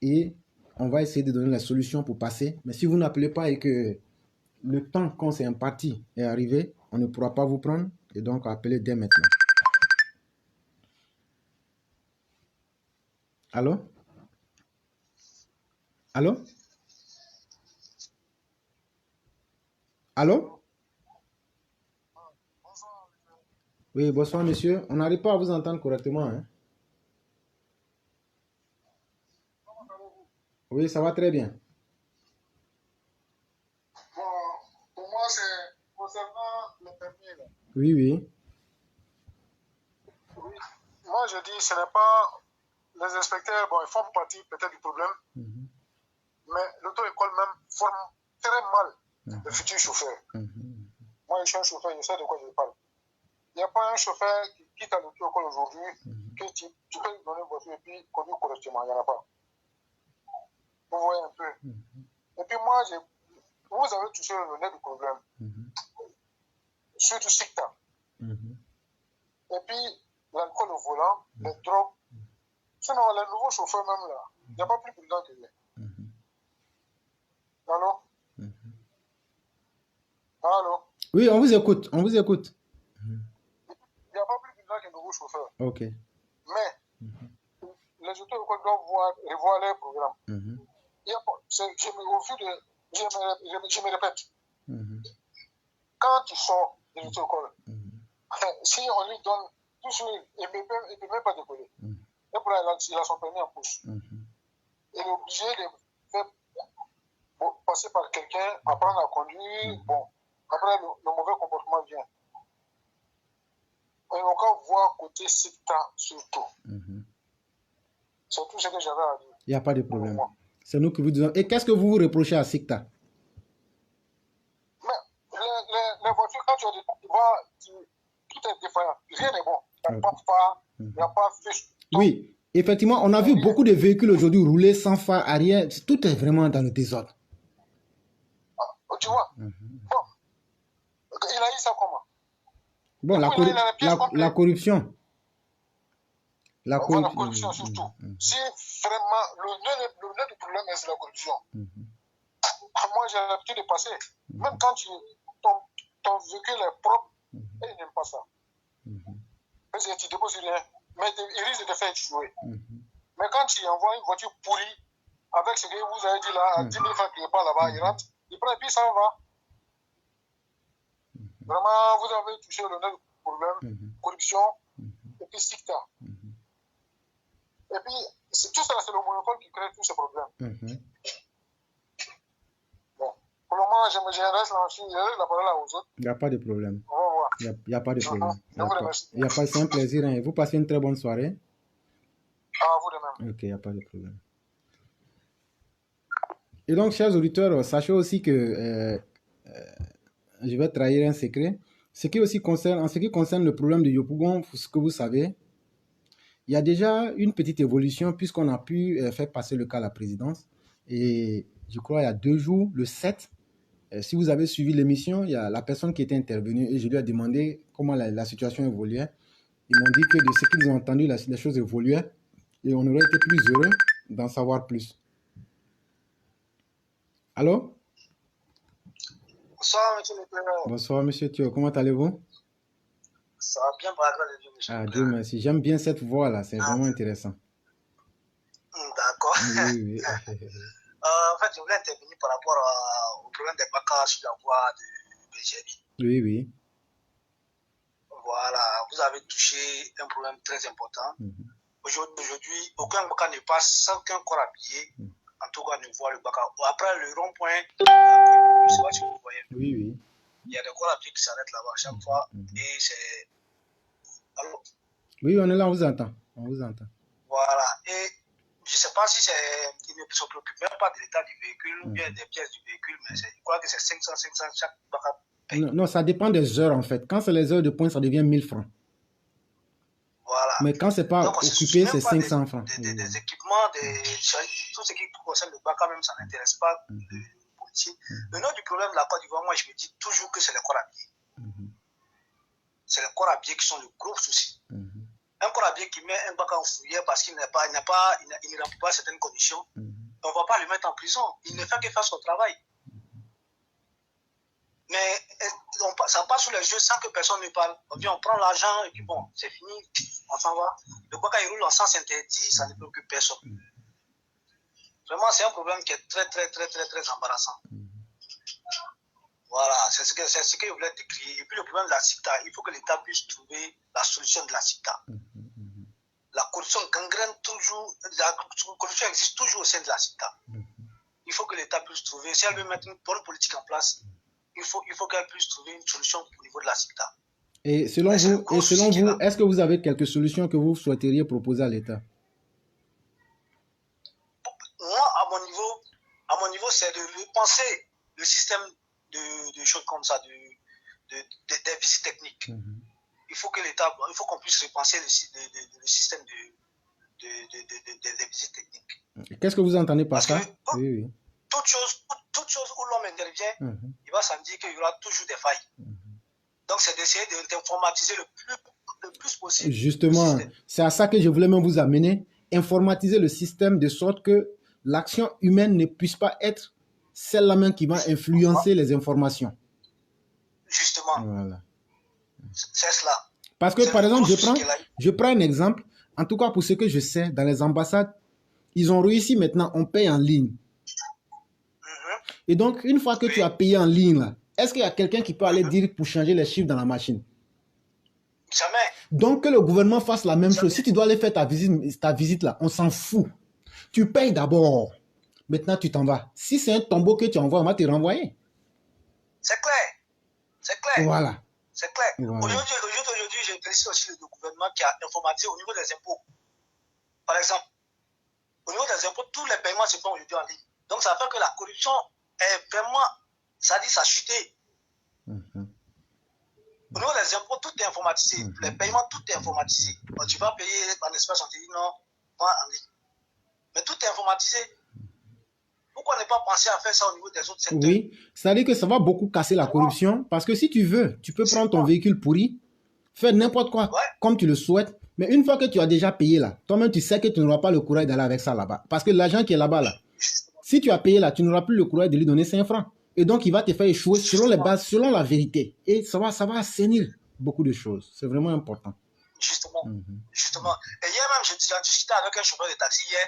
Et on va essayer de donner la solution pour passer. Mais si vous n'appelez pas et que le temps qu'on s'est imparti est arrivé, on ne pourra pas vous prendre. Et donc, appelez dès maintenant. Allô? Allô? Allô? Oui, bonsoir, monsieur. On n'arrive pas à vous entendre correctement, hein? Oui, ça va très bien. Bon, pour moi, c'est concernant le permis. Là. Oui, oui. Oui. Moi, je dis, ce n'est pas les inspecteurs, bon, ils font partie peut-être du problème, mais l'auto-école même forme très mal le futur chauffeur. Moi, je suis un chauffeur, je sais de quoi je parle. Il n'y a pas un chauffeur qui quitte à l'auto-école aujourd'hui que tu peux lui donner une voiture et puis conduire correctement. Il n'y en a pas. Vous voyez un peu. Et puis moi, vous avez touché le nez du problème. Surtout SICTA. Et puis, l'alcool au volant, les drogues. Sinon, les nouveaux chauffeurs même là, il n'y a pas plus prudent que lui. Allô? Allô? Oui, on vous écoute. On vous écoute. Il n'y a pas plus prudent que les nouveaux chauffeurs. Ok. Mais, les auto-écoles doivent revoir leur programme. Il y a, je me répète. Quand tu sors de l'auto-école, si on lui donne tout ce il ne peut même pas décoller. Et pour il a son permis en poche. Il est obligé de faire passer par quelqu'un, apprendre à conduire. Bon, après, le mauvais comportement vient. Et on va voir côté SICTA surtout. C'est tout ce que j'avais à dire. Il n'y a pas de problème. C'est nous qui vous disons. Et qu'est-ce que vous vous reprochez à SICTA? Mais les voitures, quand tu as des tout est défaillant. Rien n'est bon. Il n'y a pas de phare, il n'y a pas de fiche. Oui, effectivement, on a vu beaucoup de véhicules aujourd'hui rouler sans phare arrière. Tout est vraiment dans le désordre. Tu vois? Bon, il a eu ça comment? Bon, la corruption. La corruption surtout. Si vraiment le nœud du problème est la corruption. Moi, j'ai l'habitude de passer. Même quand ton véhicule est propre, et il n'aime pas ça. Parce que tu déposes rien. Mais il risque de te faire échouer. Mais quand tu envoies une voiture pourrie, avec ce que vous avez dit là, à 10 000 francs qui n'est pas là-bas, il rentre, il prend et puis ça va. Vraiment, vous avez touché le nœud du problème, corruption, et puis SICTA. Et puis, tout ça, c'est le monopole qui crée tous ces problèmes. Bon, pour le moment, je reste là, je la parole aux autres. Il n'y a pas de problème. Au revoir. Il n'y a pas de problème. Je vous remercie. Il n'y a pas, c'est un plaisir. Hein. Vous passez une très bonne soirée. Ah, vous de même. Ok, il n'y a pas de problème. Et donc, chers auditeurs, sachez aussi que je vais trahir un secret. En ce qui concerne le problème de Yopougon, ce que vous savez, il y a déjà une petite évolution puisqu'on a pu faire passer le cas à la présidence. Et je crois il y a 2 jours, le 7, si vous avez suivi l'émission, il y a la personne qui était intervenue et je lui ai demandé comment la situation évoluait. Ils m'ont dit que de ce qu'ils ont entendu, les choses évoluaient et on aurait été plus heureux d'en savoir plus. Allô? Bonsoir, monsieur le président. Bonsoir, monsieur Thio. Comment allez-vous? Ça va bien, par la grâce de Dieu, monsieur. Ah, Dieu merci. J'aime bien cette voix-là. C'est vraiment intéressant. D'accord. Oui. En fait, je voulais intervenir par rapport au problème des BACA sur la voie de BGB. Oui. Voilà, vous avez touché un problème très important. Aujourd'hui, aucun BACA ne passe sans qu'un corps habillé, en tout cas, ne voit le BACA. Après le rond-point, je ne sais pas si vous voyez. Oui. Il y a des corps habillés qui s'arrêtent là-bas à chaque fois. Et c'est. Allô? Oui, on est là, on vous entend. Voilà. Et je ne sais pas si il ne se préoccupe même pas de l'état du véhicule ou bien des pièces du véhicule, mais je crois que c'est 500 chaque BACA. Non, ça dépend des heures en fait. Quand c'est les heures de pointe, ça devient 1000 francs. Voilà. Mais quand c'est pas donc, occupé, c'est 500 francs. Des équipements, tout ce qui concerne le BACA même, ça n'intéresse pas le policier. Le nom du problème de la Côte d'Ivoire, moi je me dis toujours que c'est les corps habillés. C'est les corps habillés qui sont le gros souci. Un corps habillé qui met un BACA en fourrière parce qu'il ne remplit pas certaines conditions, on ne va pas le mettre en prison. Il ne fait que faire son travail. Mais ça passe sous les yeux sans que personne ne parle. On vient, on prend l'argent et puis bon, c'est fini, on s'en va. Le quoi quand il roule en sens interdit, ça ne préoccupe personne. Vraiment, c'est un problème qui est très, très, très, très, très embarrassant. Voilà, c'est ce que je voulais décrire. Et puis le problème de la CICTA, il faut que l'État puisse trouver la solution de la CICTA. La corruption gangrène toujours, la corruption existe toujours au sein de la CICTA. Il faut que l'État puisse trouver, si elle veut mettre une bonne politique en place, il faut qu'elle puisse trouver une solution au niveau de la CICTA. Et selon vous, est-ce que vous avez quelques solutions que vous souhaiteriez proposer à l'État? Moi, à mon niveau, c'est de repenser le système de choses comme ça, des visites techniques. Il faut que l'État, il faut qu'on puisse repenser le système des visites techniques. Qu'est-ce que vous entendez par ça? Oui. Toute chose où l'homme intervient, il va s'en dire qu'il y aura toujours des failles. Donc, c'est d'essayer d'informatiser le plus possible. Justement, c'est à ça que je voulais même vous amener. Informatiser le système de sorte que l'action humaine ne puisse pas être celle-là même qui va influencer les informations. Justement. Voilà. C'est cela. Parce que, par exemple, je prends un exemple. En tout cas, pour ce que je sais, dans les ambassades, ils ont réussi maintenant, on paye en ligne. Et donc, une fois que tu as payé en ligne, est-ce qu'il y a quelqu'un qui peut aller dire pour changer les chiffres dans la machine? Jamais. Donc, que le gouvernement fasse la même chose. Si tu dois aller faire ta visite là, on s'en fout. Tu payes d'abord. Maintenant, tu t'en vas. Si c'est un tombeau que tu envoies, on va te renvoyer. C'est clair. C'est clair. Voilà. C'est clair. Voilà. Aujourd'hui, j'ai félicité aussi le gouvernement qui a informatisé au niveau des impôts. Par exemple, au niveau des impôts, tous les paiements se font aujourd'hui en ligne. Donc, ça fait que la corruption est vraiment, ça dit, ça a chuté. Au niveau des impôts, tout est informatisé. Les paiements, tout est informatisé. Donc, tu vas payer en espèces, on te dit non, pas en ligne. Mais tout est informatisé. Pourquoi ne pas penser à faire ça au niveau des autres secteurs? Oui, c'est-à-dire que ça va beaucoup casser la corruption. Parce que si tu veux, tu peux prendre ton véhicule pourri, faire n'importe quoi comme tu le souhaites. Mais une fois que tu as déjà payé là, toi-même tu sais que tu n'auras pas le courage d'aller avec ça là-bas. Parce que l'agent qui est là-bas là, si tu as payé là, tu n'auras plus le courage de lui donner 5 francs. Et donc il va te faire échouer selon les bases, selon la vérité. Et ça va assainir beaucoup de choses. C'est vraiment important. Justement. Justement. Et hier même, j'ai discuté avec un chauffeur de taxi hier,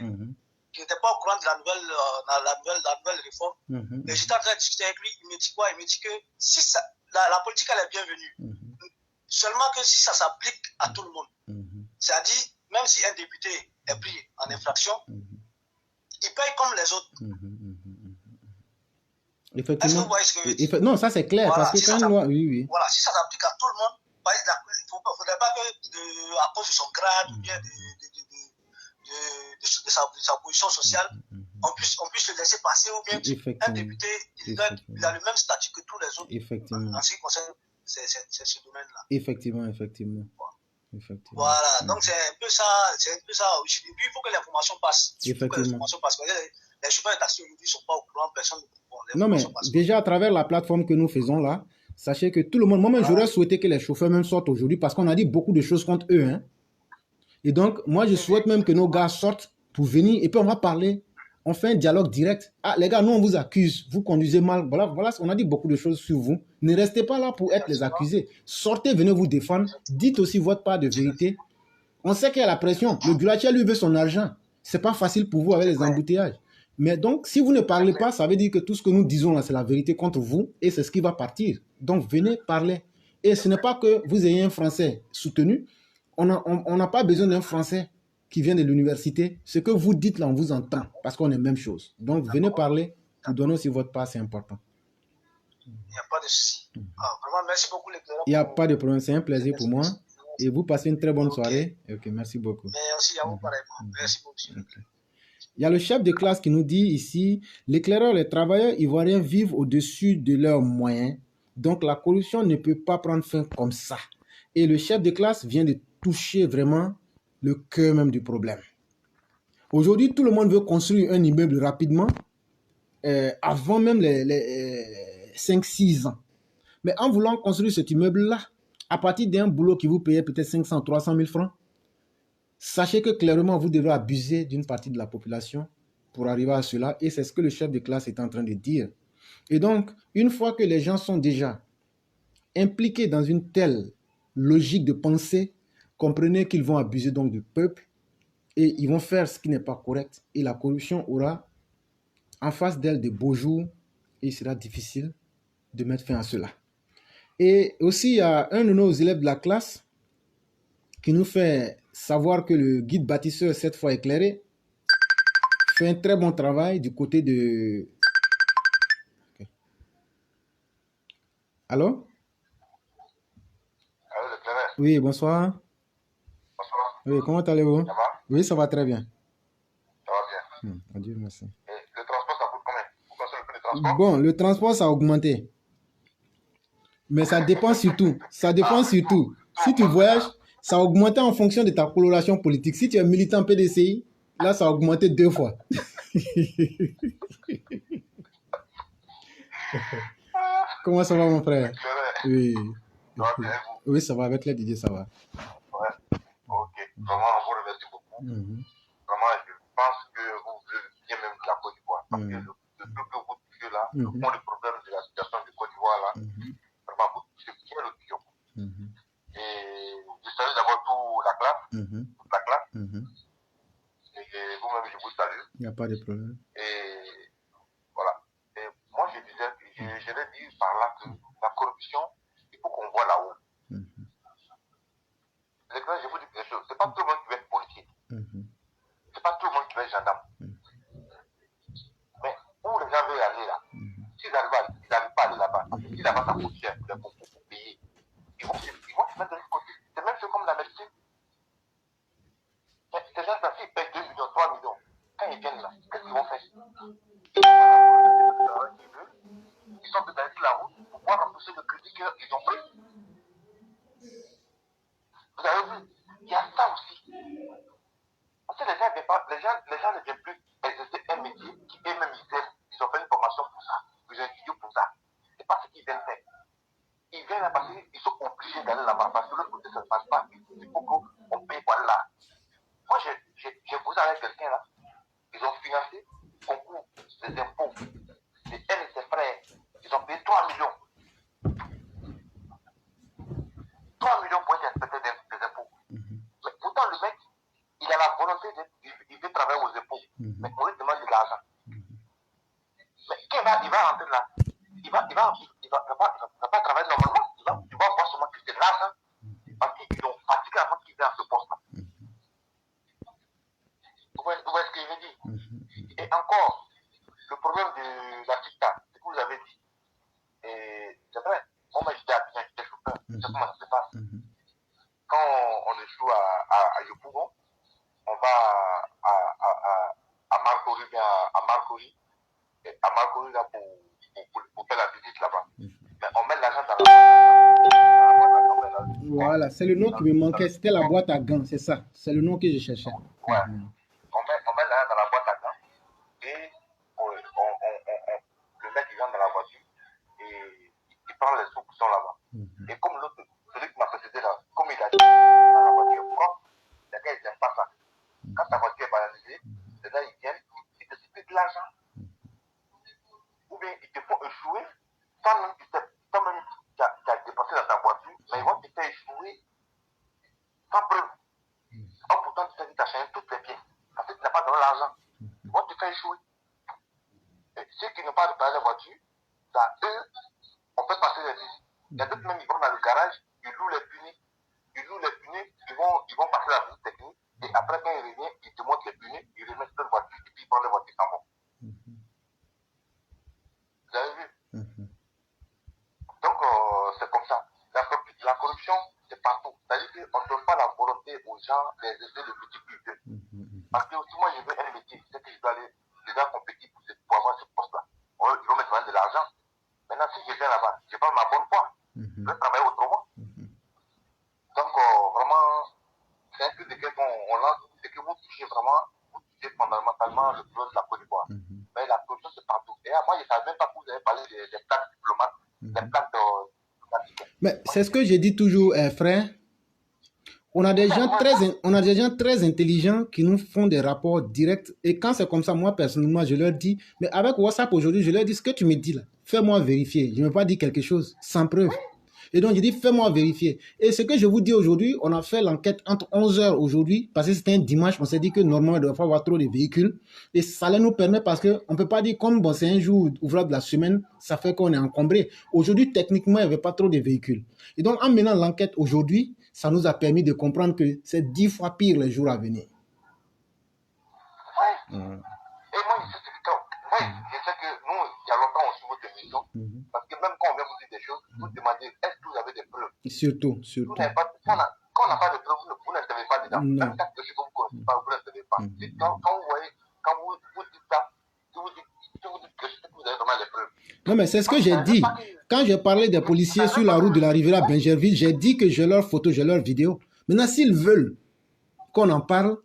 qui n'était pas au courant de la nouvelle réforme. Et j'étais en train de discuter avec lui. Il me dit quoi? Il me dit que si ça, la politique elle est bienvenue. Seulement que si ça s'applique à tout le monde. C'est-à-dire, même si un député est pris en infraction, il paye comme les autres. Effectivement. Est-ce que vous voyez ce que je veux dire? Non, ça c'est clair. Voilà, parce que si quand une loi... Oui. Voilà, si ça s'applique à tout le monde, il ne faudrait pas que, à cause de son grade ou bien de sa position sociale, on puisse le laisser passer, ou bien un député, il a le même statut que tous les autres. Effectivement. En ce qui concerne ce domaine-là. Effectivement. Voilà, donc c'est un peu ça. Et puis il faut que l'information passe. Effectivement. Parce que les chauffeurs de taxi aujourd'hui ne sont pas au courant, personne ne comprend. Non, mais déjà à travers la plateforme que nous faisons là, sachez que tout le monde, moi-même j'aurais souhaité que les chauffeurs même sortent aujourd'hui parce qu'on a dit beaucoup de choses contre eux. Hein. Et donc, moi je souhaite même que nos gars sortent pour venir et puis on va parler. On fait un dialogue direct. Ah, les gars, nous, on vous accuse. Vous conduisez mal. Voilà, on a dit beaucoup de choses sur vous. Ne restez pas là pour être les accusés. Sortez, venez vous défendre. Dites aussi votre part de vérité. On sait qu'il y a la pression. Le gulatier, lui, veut son argent. C'est pas facile pour vous avec les embouteillages. Mais donc, si vous ne parlez pas, ça veut dire que tout ce que nous disons là, c'est la vérité contre vous et c'est ce qui va partir. Donc, venez parler. Et ce n'est pas que vous ayez un Français soutenu. On n'a pas besoin d'un Français qui vient de l'université, ce que vous dites là, on vous entend, parce qu'on est même chose. Donc, venez parler, pour donner aussi votre part, c'est important. Il n'y a pas de souci. Vraiment, merci beaucoup, les Il n'y a pas de problème, c'est un plaisir pour moi. Et vous passez une très bonne soirée. Ok, merci beaucoup. Merci à vous, pareillement. Merci beaucoup. Okay. Il y a le chef de classe qui nous dit ici, l'éclaireur, les travailleurs ivoiriens vivent au-dessus de leurs moyens. Donc, la corruption ne peut pas prendre fin comme ça. Et le chef de classe vient de toucher vraiment le cœur même du problème. Aujourd'hui, tout le monde veut construire un immeuble rapidement, avant même les 5-6 ans. Mais en voulant construire cet immeuble-là, à partir d'un boulot qui vous payait peut-être 500, 300 000 francs, sachez que clairement, vous devez abuser d'une partie de la population pour arriver à cela et c'est ce que le chef de classe est en train de dire. Et donc, une fois que les gens sont déjà impliqués dans une telle logique de pensée, comprenez qu'ils vont abuser donc du peuple et ils vont faire ce qui n'est pas correct et la corruption aura en face d'elle de beaux jours et il sera difficile de mettre fin à cela. Et aussi, il y a un de nos élèves de la classe qui nous fait savoir que le guide bâtisseur, cette fois éclairé, fait un très bon travail du côté de... Okay. Allô? Allô, l'éclairé. Oui, bonsoir. Bonsoir. Oui, comment allez-vous? Ça va? Oui, ça va très bien. Ça va bien. Adieu, merci. Et le transport, ça coûte combien? Vous pensez le prix du transport? Bon, le transport, ça a augmenté. Mais ça dépend surtout. Ça dépend surtout. Si tu voyages, ça a augmenté en fonction de ta coloration politique. Si tu es militant PDCI, là, ça a augmenté 2 fois. Comment ça va, mon frère? Oui. Ça va bien, vous? Oui, ça va. Avec les Didier, ça va. Ouais. Ok. Vraiment, on vous remercie beaucoup. Vraiment, je pense que vous voulez bien même de la Côte d'Ivoire. Parce que le truc que vous touchez là, le fond du problème de la situation de Côte d'Ivoire là, vraiment, vous touchez bien le pion. Et je salue d'abord toute la classe. Toute la classe. Et vous-même, je vous salue. Il n'y a pas de problème. Et voilà. Et moi, je disais, je vais dire par là que la corruption, il faut qu'on voit là-haut. Les gars, je vous dis quelque chose, c'est pas tout le monde qui va être policier. C'est pas tout le monde qui va être gendarme. Mais où les gens veulent aller là, s'ils n'arrivent pas à aller là-bas, s'ils là-bas ça coûte cher pour payer, ils vont se mettre de l'autre côté. C'est même chose comme la médecine. Ces gens-là, s'ils payent 2 millions, 3 millions, quand ils viennent là, qu'est-ce qu'ils vont faire? Ils sont peut-être sur la route pour pouvoir rembourser le crédit qu'ils ont pris. Vous avez vu, il y a ça aussi. Parce que les gens ne viennent plus exercer un métier qui eux-mêmes ils aiment. Ils ont fait une formation pour ça. Ils ont étudié pour ça. C'est pas ce qu'ils viennent faire. Ils viennent là parce qu'ils sont obligés d'aller là-bas. Parce que l'autre côté, ça ne passe pas. Il faut qu'on paye quoi là. Moi, j'ai posé avec quelqu'un là. Ils ont financé le concours des impôts. C'est elle et ses frères. Ils ont payé 3 millions. 3 millions pour être inspecteur des impôts. Mais pourtant, le mec, il a la volonté il veut travailler aux impôts. Mais on lui demande de l'argent. Mais quand il va rentrer là, il va pas travailler normalement. Il va voir seulement que c'est de l'argent. Parce qu'ils l'ont fatigué avant qu'il vienne à ce poste-là. Vous voyez ce que je veux dire? Et encore, le problème de la TICTA, c'est que vous avez dit. Et c'est vrai, moi j'étais à Abidjan, j'étais chauffeur. C'est comment ça se passe. Quand on échoue à Yopougon, on va à Marcory, là pour faire la visite là-bas. Mais on met l'argent dans la boîte à gants. Voilà, c'est le nom qui me manquait, c'était la boîte à gants, c'est ça. C'est le nom que je cherchais. Ouais. On met l'argent dans la boîte à gants et le mec il vient dans la voiture et il prend les sous qui sont là-bas. Et comme l'autre, celui qui m'a précédé là, comme il a dit, quand la voiture est propre, les gars ils n'aiment pas ça. Quand ta voiture est banalisée, les gars ils viennent, ils te expliquent de l'argent. Ou bien ils te font échouer sans même que tu as dépensé dans ta voiture, mais ils vont te faire échouer sans preuve. Or pourtant tu t'as dit que tu as changé toutes les pièces parce que tu n'as pas donné l'argent. Ils vont te faire échouer. Et ceux qui n'ont pas réparé la voiture, eux, on fait passer les visites. Il y a d'autres même, ils vont dans le garage, ils louent les punis, ils vont passer la visite technique, et après quand ils reviennent, ils te montrent les punis, ils remettent leur voiture, et puis ils prennent les voitures en bon. Vous avez vu? Donc, c'est comme ça. La corruption, c'est partout. C'est-à-dire qu'on ne donne pas la volonté aux gens d'exercer le petit plus. Parce que si moi je veux un métier, c'est que je dois aller déjà compétir pour avoir ce poste-là. Ils vont me demander de l'argent. Maintenant, si je viens là-bas, je prends ma bonne foi. Je vais travailler autrement. Donc, vraiment, c'est un truc de qu'on lance, c'est que vous touchez fondamentalement le problème de la Côte d'Ivoire. Mais la corruption, c'est partout. Et moi, je ne savais même pas que vous avez parlé des plaques diplomates, des plaques de... Mais c'est ce que j'ai dit toujours, frère. On a des gens très intelligents qui nous font des rapports directs. Et quand c'est comme ça, moi, personnellement, je leur dis, mais avec WhatsApp aujourd'hui, je leur dis, ce que tu me dis là, fais-moi vérifier. Je ne veux pas dire quelque chose sans preuve. Et donc, je dis, fais-moi vérifier. Et ce que je vous dis aujourd'hui, on a fait l'enquête entre 11 heures aujourd'hui, parce que c'était un dimanche, on s'est dit que normalement, il ne doit pas avoir trop de véhicules. Et ça nous permet, parce qu'on ne peut pas dire, comme bon, c'est un jour ouvrable de la semaine, ça fait qu'on est encombré. Aujourd'hui, techniquement, il n'y avait pas trop de véhicules. Et donc, en menant l'enquête aujourd'hui, ça nous a permis de comprendre que c'est 10 fois pire les jours à venir. Ouais. Et moi, je sais que nous, il y a longtemps, on suit votre émission, parce que même quand on vient vous dire des choses, vous demandez, est-ce que vous avez des preuves? Surtout. Quand on n'a pas de preuves, vous n'intervenez pas dedans. Même quand que vous ne connaissez pas, vous n'intervenez pas. Quand vous voyez, quand vous dites ça, si vous dites que vous avez vraiment les preuves. Non, mais c'est ce que j'ai dit. Quand j'ai parlé des policiers sur la route de la Riviera Bingerville, j'ai dit que j'ai leurs photos, j'ai leurs vidéos. Maintenant, s'ils veulent qu'on en parle,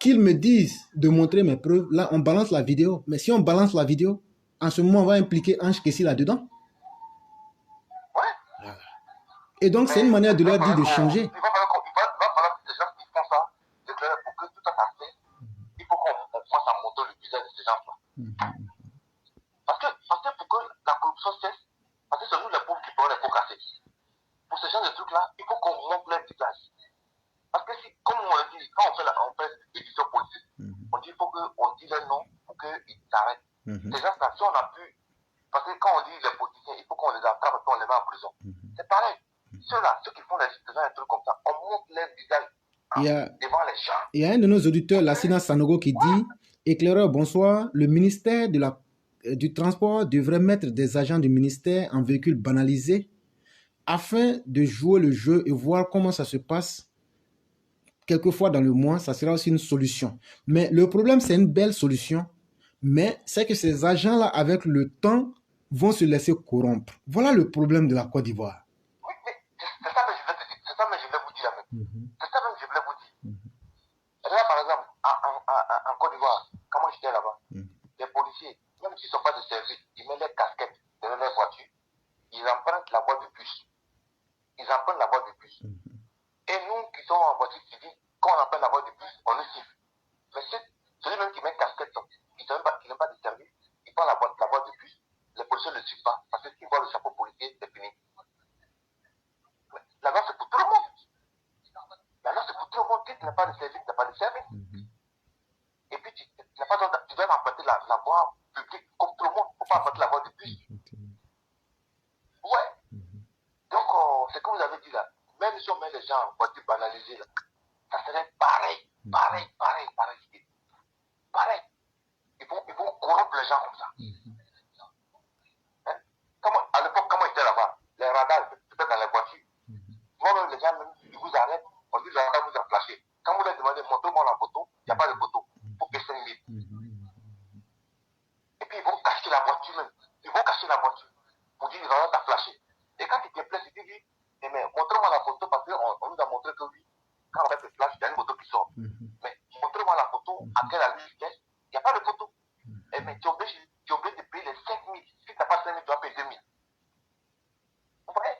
qu'ils me disent de montrer mes preuves, là, on balance la vidéo. Mais si on balance la vidéo, en ce moment, on va impliquer Ange Kessi là-dedans. Ouais. Et donc, c'est une manière de leur dire de changer. Il va falloir que ces gens qui font ça, pour que tout ça passe, il faut qu'on fasse à montrer le visage de ces gens-là. Parce que pour que la corruption cesse, parce que c'est nous les pauvres qui prenons les pots cassés. Pour ce genre de trucs-là, il faut qu'on montre leur visage. Parce que si, comme on le dit, quand on fait l'édition politique, on dit qu'il faut qu'on dise leur nom pour qu'ils s'arrêtent. Ces gens-là, si on a pu, parce que quand on dit les politiciens, il faut qu'on les attrape et qu'on les met en prison. C'est pareil. Ceux-là, ceux qui font des trucs comme ça, on montre leur visage devant les gens. Il y a un de nos auditeurs, Lassina Sanogo, qui dit, éclaireur, bonsoir, le ministère du Transport devrait mettre des agents du ministère en véhicule banalisé afin de jouer le jeu et voir comment ça se passe. Quelquefois dans le mois, ça sera aussi une solution. Mais le problème, c'est une belle solution, mais c'est que ces agents-là, avec le temps, vont se laisser corrompre. Voilà le problème de la Côte d'Ivoire. Oui, mais c'est ça que je voulais te dire. C'est ça que je voulais vous dire. C'est ça que je voulais vous dire. Et là, par exemple, en Côte d'Ivoire, quand moi j'étais là-bas, les policiers, même s'ils ne sont pas de service, ils mettent les casquettes derrière leur voiture, ils empruntent la voie de bus. Et nous qui sommes en voiture civile, quand on emprunte la voie de bus, on le siffle. Mais celui-même qui met casquette, qui n'aime pas de service, il prend la voie de bus, les policiers ne le suivent pas, parce qu'ils voient le chapeau policier, c'est fini. La loi, c'est pour tout le monde. La loi, c'est pour tout le monde. Si tu n'as pas de service, tu n'as pas de service. Et puis, tu dois emprunter la voie publique comme tout le monde. Il ne faut pas emprunter la voie de bus. Ouais. Donc, ce que vous avez dit là, même si on met les gens en voiture banalisée, là, ça serait pareil. Ils vont corrompre les gens comme ça. Hein? À l'époque, comment ils étaient là-bas, les radars, peut-être dans les voitures. Moi-même, les gens, ils vous arrêtent, on dit le radar vous a flashé. Quand vous leur demandez, montrez-moi la photo, il n'y a pas de photo. Il faut payer 5 000. Et puis, ils vont cacher la voiture même. Ils vont cacher la voiture pour dire, le radar t'a flashé. Et quand il te plaît, il te dit, mais montrez-moi la photo parce qu'on nous a montré que oui, quand on fait le flash, il y a une photo qui sort. Mais montrez-moi la photo, à quelle allure vitesse, il n'y a pas de photo. Mais tu es obligé de payer les 5 000. Si tu n'as pas 5 000, tu vas payer 2 000. Vous voyez?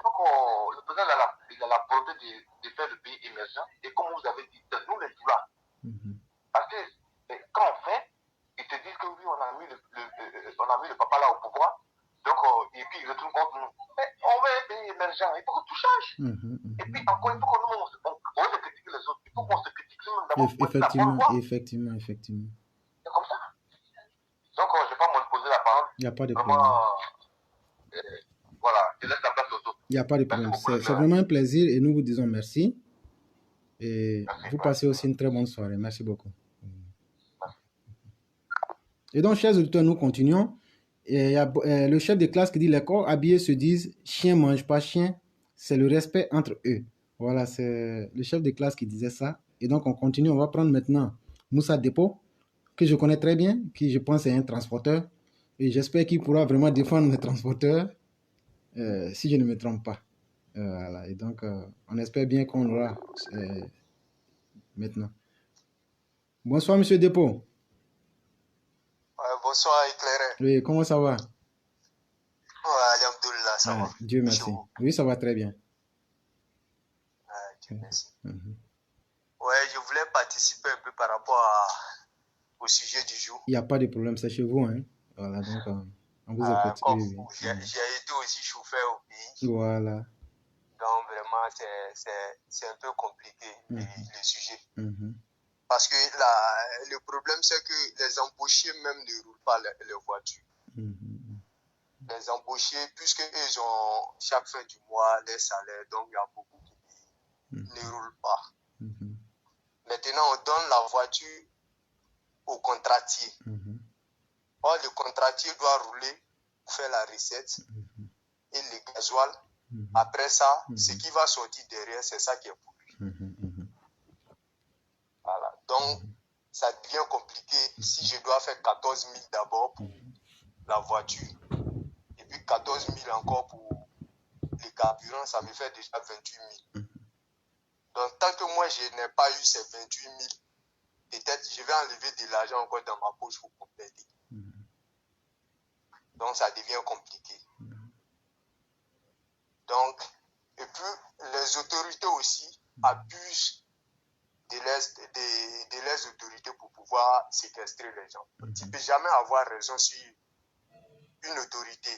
Donc, le président il a la volonté de faire le pays émergent. Et comme vous avez dit, c'est nous les joueurs. Parce que quand on fait, ils te disent que oui, on a mis le papa là au pouvoir. Donc, et puis ils retournent contre nous. Mais on veut un pays émergent. Il faut que tout change. Et puis encore, il faut qu'on se critique les autres. Il faut qu'on se critique nous-mêmes d'abord. Effectivement. C'est comme ça. Donc, je ne vais pas me poser la parole. Il n'y a pas de problème. Voilà, je laisse la place aux autres. Il n'y a pas de problème. C'est vraiment un plaisir et nous vous disons merci. Et vous passez aussi une très bonne soirée. Merci beaucoup. Et donc, chers auditeurs, nous continuons. Et il y a le chef de classe qui dit: les corps habillés se disent chien mange pas chien, c'est le respect entre eux. Voilà, c'est le chef de classe qui disait ça. Et donc, on continue. On va prendre maintenant Moussa Dépôt, que je connais très bien, qui je pense est un transporteur. Et j'espère qu'il pourra vraiment défendre les transporteurs, si je ne me trompe pas. Voilà. Et donc, on espère bien qu'on l'aura maintenant. Bonsoir, monsieur Dépôt. Bonsoir, éclairé. Oui, comment ça va? Alhamdoulilah, ça va. Dieu merci. Oui, ça va très bien. Dieu merci. Ouais, je voulais participer un peu par rapport au sujet du jour. Il n'y a pas de problème, c'est chez vous. Hein? Voilà, donc on vous écoute. Comme Oui. j'ai été aussi chauffeur au pays. Voilà. Donc vraiment, c'est un peu compliqué le sujet. Parce que le problème, c'est que les embauchés même ne roulent pas les voitures. Les embauchés, puisqu'ils ont chaque fin du mois les salaires, donc il y a beaucoup qui ne roulent pas. Maintenant, on donne la voiture au contratier. Or, le contratier doit rouler pour faire la recette et le gasoil. Après ça, ce qui va sortir derrière, c'est ça qui est pour lui. Voilà. Donc, ça devient compliqué si je dois faire 14 000 d'abord pour la voiture. Et puis 14 000 encore pour les carburants, ça me fait déjà 28 000. Donc, tant que moi, je n'ai pas eu ces 28 000, peut-être je vais enlever de l'argent encore dans ma poche pour compléter. Donc, ça devient compliqué. Donc, et puis, les autorités aussi abusent de les autorités pour pouvoir séquestrer les gens. Tu ne peux jamais avoir raison sur une autorité,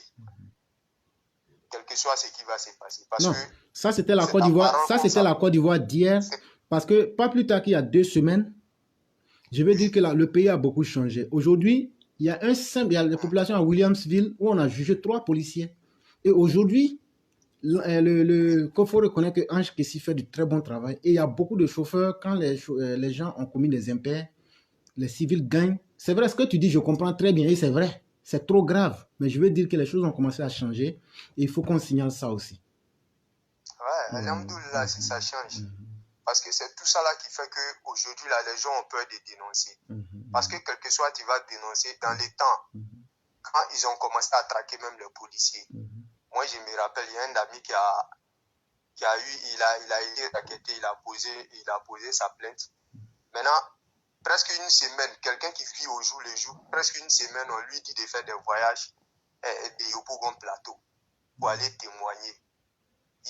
quel que soit ce qui va se passer. Parce non, que ça c'était la Côte d'Ivoire. Ça c'était la Côte d'Ivoire d'hier. Parce que pas plus tard qu'il y a 2 semaines, je veux dire que le pays a beaucoup changé. Aujourd'hui, il y a la population à Williamsville où on a jugé 3 policiers. Et aujourd'hui, il faut reconnaître que Ange Kessi fait du très bon travail. Et il y a beaucoup de chauffeurs, quand les gens ont commis des impairs, les civils gagnent. C'est vrai, ce que tu dis, je comprends très bien. Et c'est vrai, c'est trop grave. Mais je veux dire que les choses ont commencé à changer. Et il faut qu'on signale ça aussi. Ouais, alhamdoulilah, si ça change. Parce que c'est tout ça là qui fait qu'aujourd'hui, les gens ont peur de dénoncer. Parce que quel que soit, tu vas dénoncer dans les temps, quand ils ont commencé à traquer même les policiers. Moi, je me rappelle, il y a un ami qui a été raquetté, il a posé sa plainte. Maintenant, presque une semaine, quelqu'un qui vit au jour le jour, presque une semaine, on lui dit de faire des voyages de Yopougon Plateau pour aller témoigner.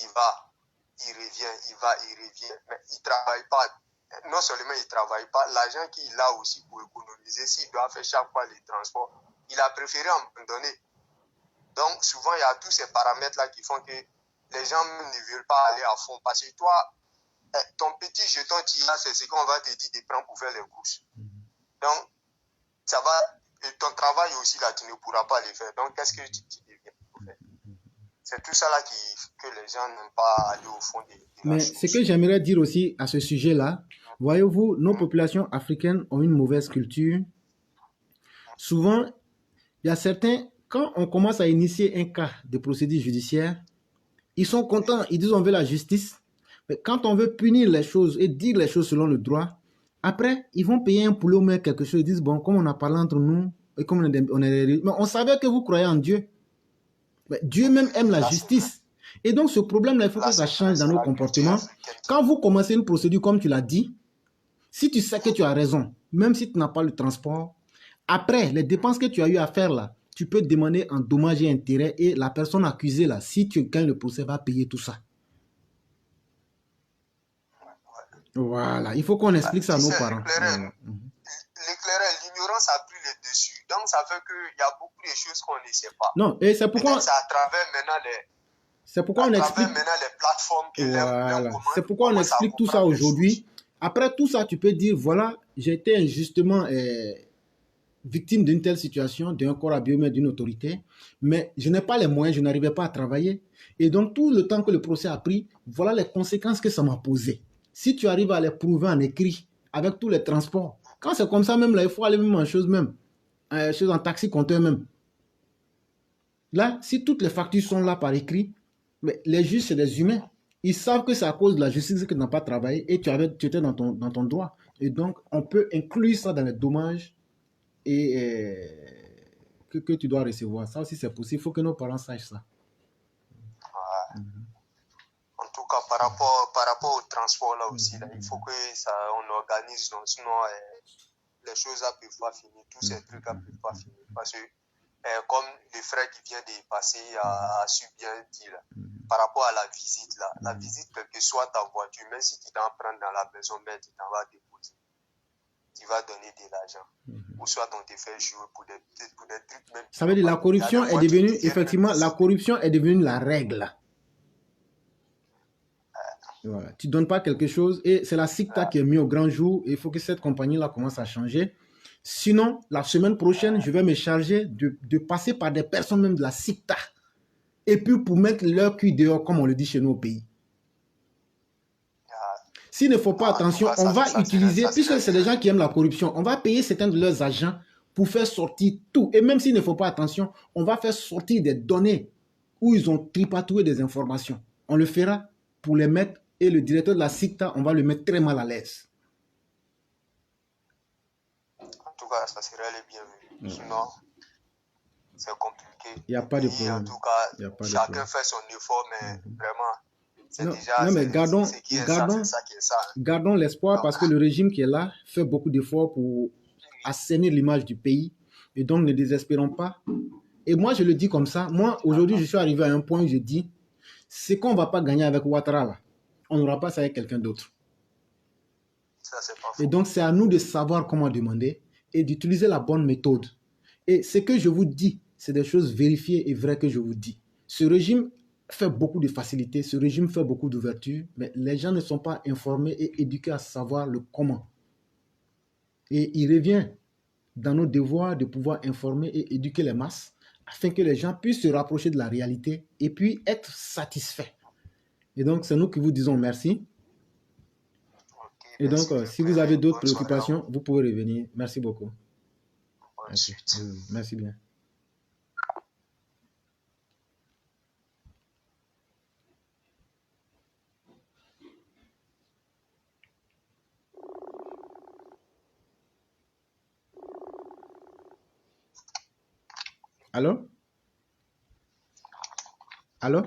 Il va, il revient, mais il ne travaille pas. Non seulement il ne travaille pas, l'argent qu'il a aussi pour économiser, s'il doit faire chaque fois les transports, il a préféré abandonner. Donc, souvent, il y a tous ces paramètres-là qui font que les gens ne veulent pas aller à fond. Parce que toi, ton petit jeton, c'est ce qu'on va te dire de prendre pour faire les courses. Donc, ça va, et ton travail aussi, là, tu ne pourras pas le faire. Donc, qu'est-ce que tu deviens pour faire? C'est tout ça là que les gens n'aiment pas aller au fond de Mais ce que j'aimerais dire aussi à ce sujet-là, voyez-vous, nos populations africaines ont une mauvaise culture. Souvent, il y a certains, quand on commence à initier un cas de procédure judiciaire, ils sont contents, ils disent on veut la justice. Mais quand on veut punir les choses et dire les choses selon le droit, après, ils vont payer un poulet ou même quelque chose. Ils disent, bon, comme on a parlé entre nous, et comme mais on savait que vous croyez en Dieu. Mais Dieu même aime la justice. Et donc, ce problème-là, il faut que ça change dans nos comportements. Quand vous commencez une procédure, comme tu l'as dit, si tu sais que tu as raison, même si tu n'as pas le transport, après, les dépenses que tu as eu à faire là, tu peux demander en dommages et intérêts et la personne accusée là, si tu gagnes le procès, va payer tout ça. Voilà, il faut qu'on explique ça à nos parents. L'éclairage, l'ignorance a pris le dessus. Donc, ça fait qu'il y a beaucoup de choses qu'on ne sait pas. Non, et c'est pourquoi... C'est à travers maintenant c'est pourquoi on explique... les plateformes que voilà. C'est pourquoi on explique tout ça aujourd'hui. Après tout ça, tu peux dire, voilà, j'ai été injustement victime d'une telle situation, d'un corps à biomètre, d'une autorité, mais je n'ai pas les moyens, je n'arrivais pas à travailler. Et donc, tout le temps que le procès a pris, voilà les conséquences que ça m'a posées. Si tu arrives à les prouver en écrit, avec tous les transports, quand c'est comme ça même, là, il faut aller même en chose même, en taxi compteur même. Là, si toutes les factures sont là par écrit, mais les juges, c'est des humains. Ils savent que c'est à cause de la justice que tu n'as pas travaillé et tu étais dans ton droit. Et donc, on peut inclure ça dans les dommages que tu dois recevoir. Ça aussi, c'est possible. Il faut que nos parents sachent ça. En tout cas, par rapport au transport, là aussi, là, il faut qu'on organise. Donc, sinon, les choses là peuvent pas finir. Tous ces trucs là peuvent pas finir. Parce que, comme le frère qui vient de passer a su bien dire, là, par rapport à la visite, là, la visite, quelle que soit ta voiture, même si tu t'en prends dans la maison mère, tu t'en vas déposer. Tu vas donner de l'argent. Ou soit on te fait jouer pour des trucs même. Ça veut dire la corruption est devenue, effectivement, la corruption est devenue la règle. Voilà. Tu ne donnes pas quelque chose et c'est la SICTA qui est mise au grand jour. Et il faut que cette compagnie-là commence à changer. Sinon, la semaine prochaine, je vais me charger de passer par des personnes même de la SICTA. Et puis pour mettre leur cul dehors, comme on le dit chez nous au pays. S'il ne faut pas attention, on va utiliser, puisque c'est des gens qui aiment la corruption, on va payer certains de leurs agents pour faire sortir tout. Et même s'il ne faut pas attention, on va faire sortir des données où ils ont tripatoué des informations. On le fera pour les mettre, et le directeur de la SICTA, on va le mettre très mal à l'aise. En tout cas, ça serait les bienvenus. Sinon, c'est compliqué. Il n'y a pas de problème. En tout cas, chacun fait son effort, mais vraiment, c'est déjà... Non, mais gardons l'espoir parce que le régime qui est là fait beaucoup d'efforts pour assainir l'image du pays. Et donc, ne désespérons pas. Et moi, je le dis comme ça. Moi, aujourd'hui, je suis arrivé à un point où je dis, c'est qu'on ne va pas gagner avec Ouattara, là. On n'aura pas ça avec quelqu'un d'autre. Et donc, c'est à nous de savoir comment demander et d'utiliser la bonne méthode. Et ce que je vous dis, c'est des choses vérifiées et vraies que je vous dis. Ce régime fait beaucoup de facilité, ce régime fait beaucoup d'ouverture, mais les gens ne sont pas informés et éduqués à savoir le comment. Et il revient dans nos devoirs de pouvoir informer et éduquer les masses afin que les gens puissent se rapprocher de la réalité et puis être satisfaits. Et donc, c'est nous qui vous disons merci. Et donc, si vous avez d'autres préoccupations, vous pouvez revenir. Merci beaucoup. Merci bien. Allô? Allô?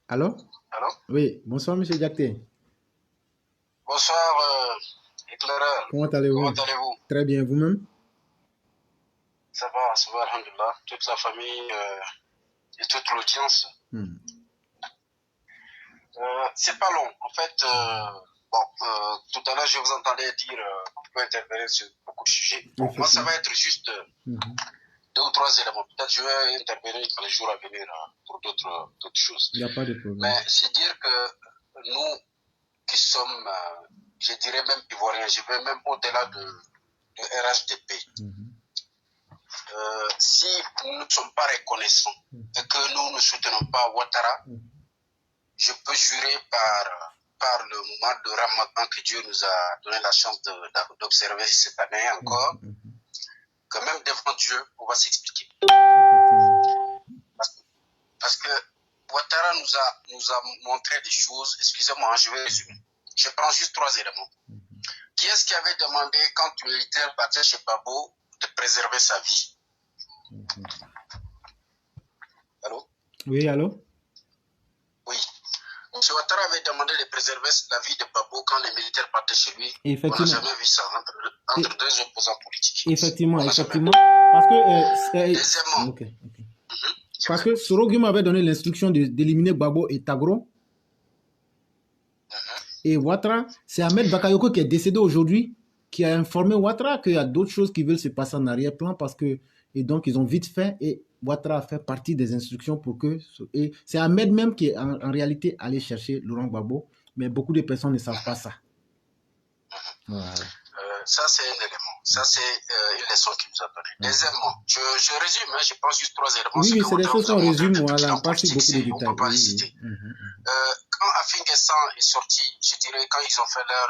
Allô? Allô? Oui, bonsoir, monsieur Diakité. Bonsoir, éclaireur. Comment allez-vous? Comment allez-vous? Très bien, vous-même? Ça va, alhamdoulilah. Toute la famille et toute l'audience. C'est pas long. En fait, tout à l'heure, je vous entendais dire qu'on peut intervenir sur beaucoup de sujets. Bon, moi, ça va être juste 2 ou 3 éléments. Peut-être je vais intervenir dans les jours à venir pour d'autres choses. Il n'y a pas de problème. Mais c'est dire que nous qui sommes, je dirais même ivoiriens, je vais même au-delà de RHDP. Si nous ne sommes pas reconnaissants et que nous ne soutenons pas Ouattara, je peux jurer par le moment de Ramadan que Dieu nous a donné la chance d'observer cette année encore, que même devant Dieu, on va s'expliquer. Parce que Ouattara nous a montré des choses, excusez-moi, je vais résumer. Je prends juste 3 éléments. Qui est-ce qui avait demandé, quand le militaire partait chez Babo, de préserver sa vie? Allô? Oui, allô? Oui. M. Ouattara avait demandé de préserver la vie de Babo quand les militaires partaient chez lui. On n'a jamais vu ça entre 2 opposants politiques. Effectivement. Parce que... Deuxièmement. Parce que Sorogum avait donné l'instruction d'éliminer Babo et Tagro. Et Ouattara, c'est Ahmed Bakayoko qui est décédé aujourd'hui, qui a informé Ouattara qu'il y a d'autres choses qui veulent se passer en arrière-plan parce que... Et donc, ils ont vite fait et Ouattara a fait partie des instructions pour que... Et c'est Ahmed même qui est en réalité allé chercher Laurent Gbagbo, mais beaucoup de personnes ne savent pas ça. Voilà. Ça, c'est un élément. Ça, c'est une leçon qu'il nous a donnée. Deuxièmement, je résume, hein, je pense juste 3 éléments. Oui, c'est des choses qu'on résume, voilà, on passe beaucoup de détails. On ne peut pas les citer. Quand Afin Guessan est sorti, je dirais, quand ils ont fait leur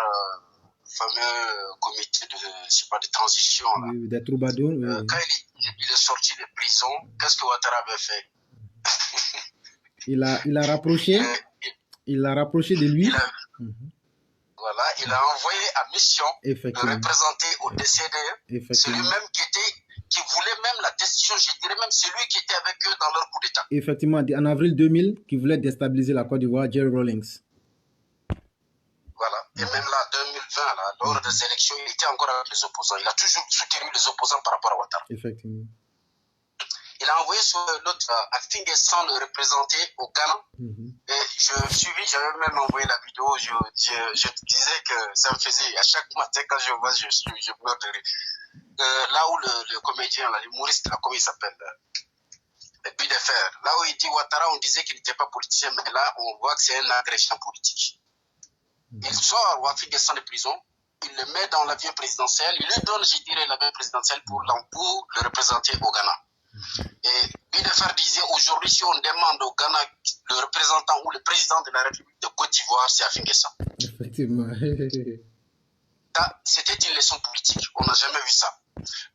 fameux comité de transition, là, des troubadours, quand il est sorti de prison, qu'est-ce que Ouattara avait fait? Il a rapproché de lui. Voilà, il a envoyé à mission de représenter au DCD celui-même qui voulait même la décision, je dirais même celui qui était avec eux dans leur coup d'État. Effectivement, en avril 2000, qui voulait déstabiliser la Côte d'Ivoire, Jerry Rawlings. Voilà, et même là, 2020, là, lors des élections, il était encore avec les opposants. Il a toujours soutenu les opposants par rapport à Ouattara. Effectivement. il a envoyé sur l'autre Afinguessan le représenter au Ghana. Et j'avais même envoyé la vidéo, je disais que ça me faisait, à chaque matin quand je vois, je meurs de rire. Là où le comédien, l'humoriste, comment il s'appelle, Puy de Fer, là où il dit Ouattara, on disait qu'il n'était pas politicien, mais là on voit que c'est un agression politique. Il sort Afinguessan de prison, il le met dans l'avion présidentiel, il lui donne, je dirais, l'avion présidentiel pour le représenter au Ghana. Et Puy de Fer disait aujourd'hui, si on demande au Ghana le représentant ou le président de la République de Côte d'Ivoire, c'est Afinguessan. Effectivement. C'était une leçon politique, on n'a jamais vu ça.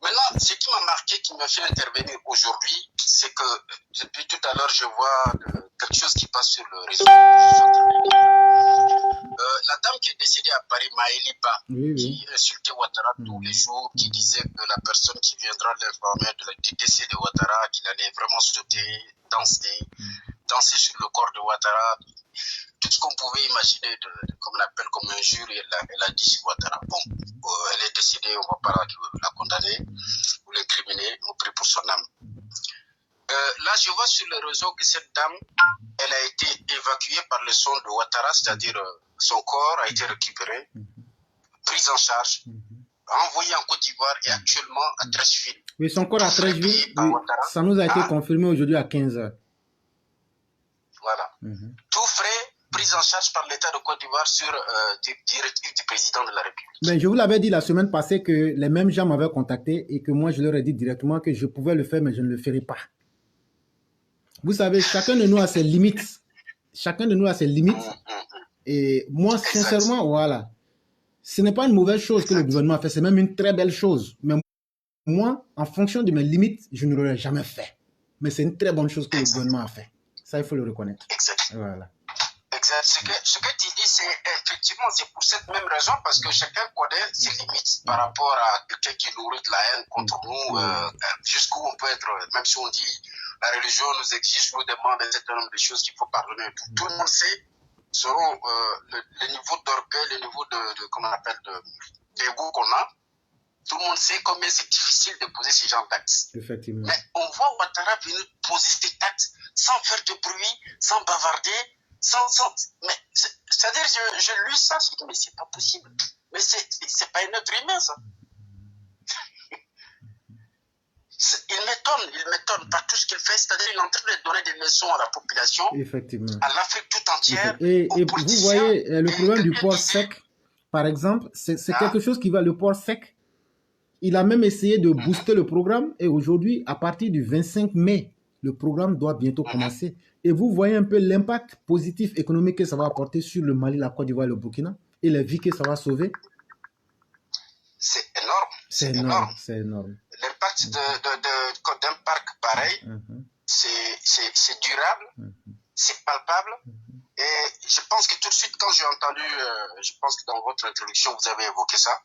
Maintenant, ce qui m'a marqué, qui m'a fait intervenir aujourd'hui, c'est que depuis tout à l'heure, je vois quelque chose qui passe sur le réseau. La dame qui est décédée à Paris, Maëlie Ba, qui insultait Ouattara tous les jours, qui disait que la personne qui viendra l'informer du décès de Ouattara, qu'il allait vraiment sauter, danser sur le corps de Ouattara, tout ce qu'on pouvait imaginer comme on appelle comme injure, elle a dit sur Ouattara. Bon, elle est décédée, on ne va pas la condamner ou l'incriminer, on prie pour son âme. Là, je vois sur le réseau que cette dame, elle a été évacuée par le son de Ouattara, c'est-à-dire son corps a été récupéré, prise en charge, envoyé en Côte d'Ivoire et actuellement à Treichville. Oui, son corps à Treichville, oui, ça nous a été confirmé aujourd'hui à 15h. Voilà. Tout frais, prise en charge par l'État de Côte d'Ivoire sur directive du président de la République. Ben, je vous l'avais dit la semaine passée que les mêmes gens m'avaient contacté et que moi je leur ai dit directement que je pouvais le faire mais je ne le ferai pas. Vous savez, chacun de nous a ses limites. Chacun de nous a ses limites. Et moi, sincèrement, voilà. Ce n'est pas une mauvaise chose que le gouvernement a fait, c'est même une très belle chose. Mais moi, en fonction de mes limites, je ne l'aurais jamais fait. Mais c'est une très bonne chose que le gouvernement a fait. Ça, il faut le reconnaître. Exact. Voilà. Exact. Ce que tu dis, c'est effectivement, c'est pour cette même raison, parce que chacun connaît ses limites par rapport à quelqu'un qui nourrit de la haine contre nous, jusqu'où on peut être, même si on dit la religion nous exige, nous demande un certain nombre de choses qu'il faut pardonner. Tout le monde sait, selon le niveau d'orgueil, le niveau comment on appelle, d'égo qu'on a, tout le monde sait combien c'est difficile de poser ce genre d'actes. Effectivement. Mais on voit Ouattara venir poser cet acte sans faire de bruit, sans bavarder, mais c'est-à-dire, je lis ça, je dis, mais c'est pas possible. Mais c'est pas un être humain, ça. Il m'étonne par tout ce qu'il fait, c'est-à-dire il est en train de donner des leçons à la population, effectivement, à l'Afrique tout entière. Et vous voyez, le problème du porc sec, par exemple, c'est quelque chose qui va, le porc sec, il a même essayé de booster le programme et aujourd'hui, à partir du 25 mai, le programme doit bientôt commencer. Et vous voyez un peu l'impact positif économique que ça va apporter sur le Mali, la Côte d'Ivoire et le Burkina et les vies que ça va sauver. C'est énorme. C'est énorme. C'est énorme. L'impact d'un parc pareil, c'est durable, c'est palpable. Et je pense que tout de suite, quand j'ai entendu, je pense que dans votre introduction, vous avez évoqué ça.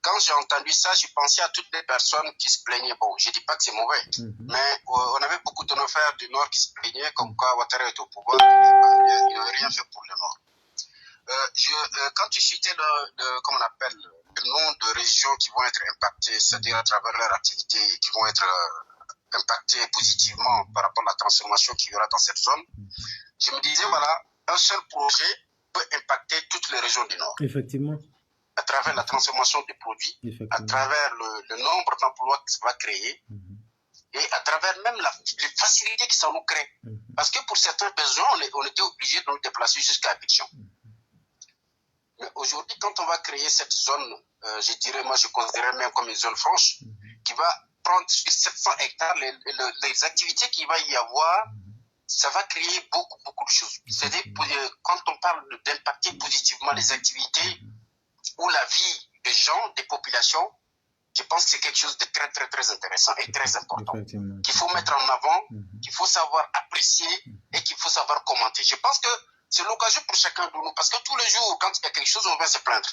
Quand j'ai entendu ça, j'ai pensé à toutes les personnes qui se plaignaient. Bon, je ne dis pas que c'est mauvais, mais on avait beaucoup de nos frères du Nord qui se plaignaient comme quoi Ouattara est au pouvoir, il n'a rien fait pour le Nord. Quand tu citais comment on appelle, le nom de régions qui vont être impactées, c'est-à-dire à travers leur activité, qui vont être impactées positivement par rapport à la transformation qu'il y aura dans cette zone, je me disais, voilà, un seul projet peut impacter toutes les régions du Nord. Effectivement. À travers la transformation des produits, à travers le nombre d'emplois que ça va créer, et à travers même les facilités que ça nous crée. Parce que pour certains besoins, on était obligé de nous déplacer jusqu'à Abidjan. Mais aujourd'hui, quand on va créer cette zone, je dirais, moi je considère même comme une zone franche, qui va prendre sur 700 hectares, les activités qu'il va y avoir, ça va créer beaucoup de choses. C'est-à-dire, quand on parle d'impacter positivement les activités ou la vie des gens, des populations, je pense que c'est quelque chose de très, très, très intéressant et très important. Qu'il faut mettre en avant, qu'il faut savoir apprécier et qu'il faut savoir commenter. Je pense que c'est l'occasion pour chacun de nous, parce que tous les jours, quand il y a quelque chose, on va se plaindre.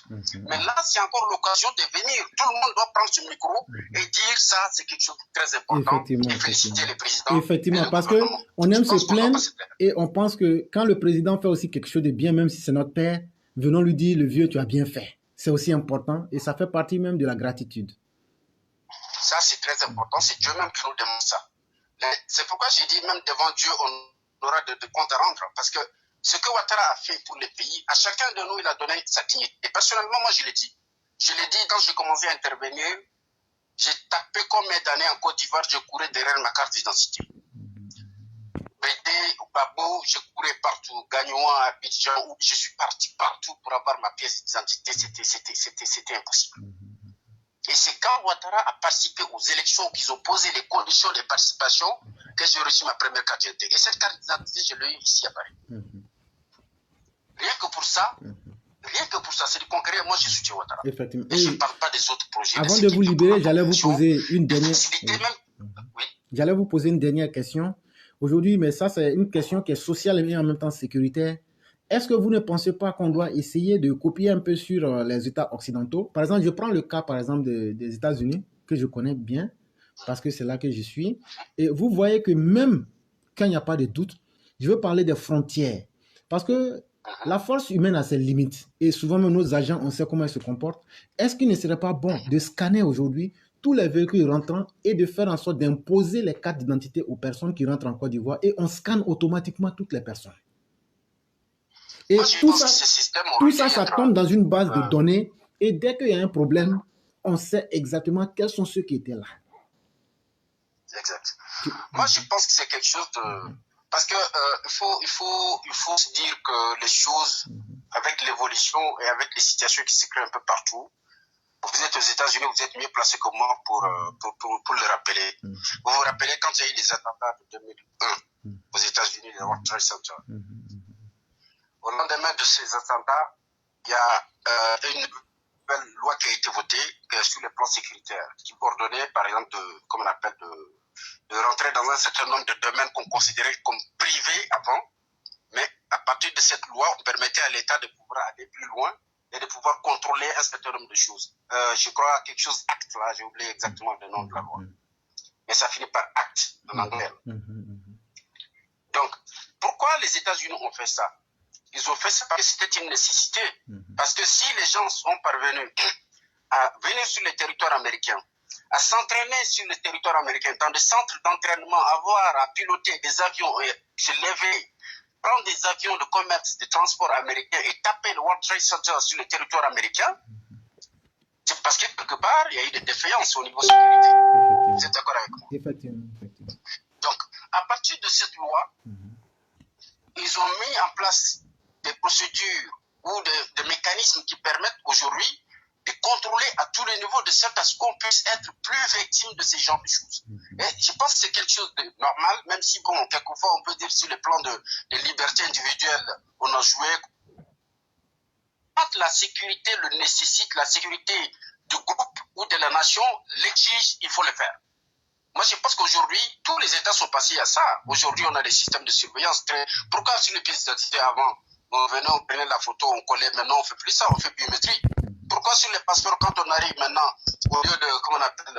Mais là, c'est encore l'occasion de venir. Tout le monde doit prendre ce micro et dire ça, c'est quelque chose de très important. Et féliciter les présidents. Effectivement, parce qu'on aime se plaindre et on pense que quand le président fait aussi quelque chose de bien, même si c'est notre père, venons lui dire, le vieux, tu as bien fait. C'est aussi important et ça fait partie même de la gratitude. Ça, c'est très important. C'est Dieu même qui nous demande ça. C'est pourquoi j'ai dit, même devant Dieu, on aura de comptes à rendre. Parce que ce que Ouattara a fait pour les pays, à chacun de nous, il a donné sa dignité. Et personnellement, moi, je l'ai dit. Je l'ai dit quand j'ai commencé à intervenir. J'ai tapé combien d'années en Côte d'Ivoire, je courais derrière ma carte d'identité. Bédé, Babo, je courais partout. Gagnoua, Abidjan, je suis parti partout pour avoir ma pièce d'identité. C'était impossible. Et c'est quand Ouattara a participé aux élections, qu'ils ont posé les conditions de participation, que j'ai reçu ma première carte d'identité. Et cette carte d'identité, je l'ai eue ici à Paris. Rien que pour ça, c'est du concret. Moi, je soutiens Ouattara. Effectivement. Et je ne parle pas des autres projets. Avant de vous libérer, j'allais vous poser une dernière... Oui. J'allais vous poser une dernière question. Aujourd'hui, mais ça, c'est une question qui est sociale et en même temps sécuritaire. Est-ce que vous ne pensez pas qu'on doit essayer de copier un peu sur les États occidentaux? Par exemple, je prends le cas, par exemple, des États-Unis, que je connais bien, parce que c'est là que je suis. Et vous voyez que même quand il n'y a pas de doute, je veux parler des frontières. Parce que la force humaine a ses limites. Et souvent, même nos agents, on sait comment ils se comportent. Est-ce qu'il ne serait pas bon de scanner aujourd'hui tous les véhicules rentrants et de faire en sorte d'imposer les cartes d'identité aux personnes qui rentrent en Côte d'Ivoire et on scanne automatiquement toutes les personnes? Et moi, tout ça, ça tombe dans une base de données et dès qu'il y a un problème, on sait exactement quels sont ceux qui étaient là. Exact. Moi, je pense que c'est quelque chose de... Parce que il faut se dire que les choses, avec l'évolution et avec les situations qui se créent un peu partout, vous êtes aux États-Unis, vous êtes mieux placé que moi pour le rappeler. Vous vous rappelez quand il y a eu les attentats de 2001 aux États-Unis, les World Trade Center. Au lendemain de ces attentats, il y a une nouvelle loi qui a été votée sur les plans sécuritaires, qui coordonnait, par exemple, de rentrer dans un certain nombre de domaines qu'on considérait comme privés avant, mais à partir de cette loi, on permettait à l'État de pouvoir aller plus loin et de pouvoir contrôler un certain nombre de choses. Je crois quelque chose acte là, j'ai oublié exactement le nom de la loi. Mais ça finit par acte en anglais. Donc, pourquoi les États-Unis ont fait ça? Ils ont fait ça parce que c'était une nécessité. Parce que si les gens sont parvenus à venir sur le territoire américain, à s'entraîner sur le territoire américain, dans des centres d'entraînement, avoir à piloter des avions et se lever, prendre des avions de commerce, de transport américain et taper le World Trade Center sur le territoire américain, c'est parce que quelque part, il y a eu des défaillances au niveau sécurité. Vous êtes d'accord avec moi? Effectivement. Donc, à partir de cette loi, ils ont mis en place des procédures ou des mécanismes qui permettent aujourd'hui de contrôler à tous les niveaux de sorte à ce qu'on puisse être plus victime de ces genres de choses. Et je pense que c'est quelque chose de normal, même si, bon, quelquefois, on peut dire sur le plan de liberté individuelle, on a joué. Quand la sécurité le nécessite, la sécurité du groupe ou de la nation l'exige, il faut le faire. Moi, je pense qu'aujourd'hui, tous les États sont passés à ça. Aujourd'hui, on a des systèmes de surveillance. Pourquoi sur les pièces d'identité avant, on venait, on prenait la photo, on collait, maintenant on ne fait plus ça, on fait biométrie. Pourquoi sur les passeports, quand on arrive maintenant, au lieu de, comment on appelle,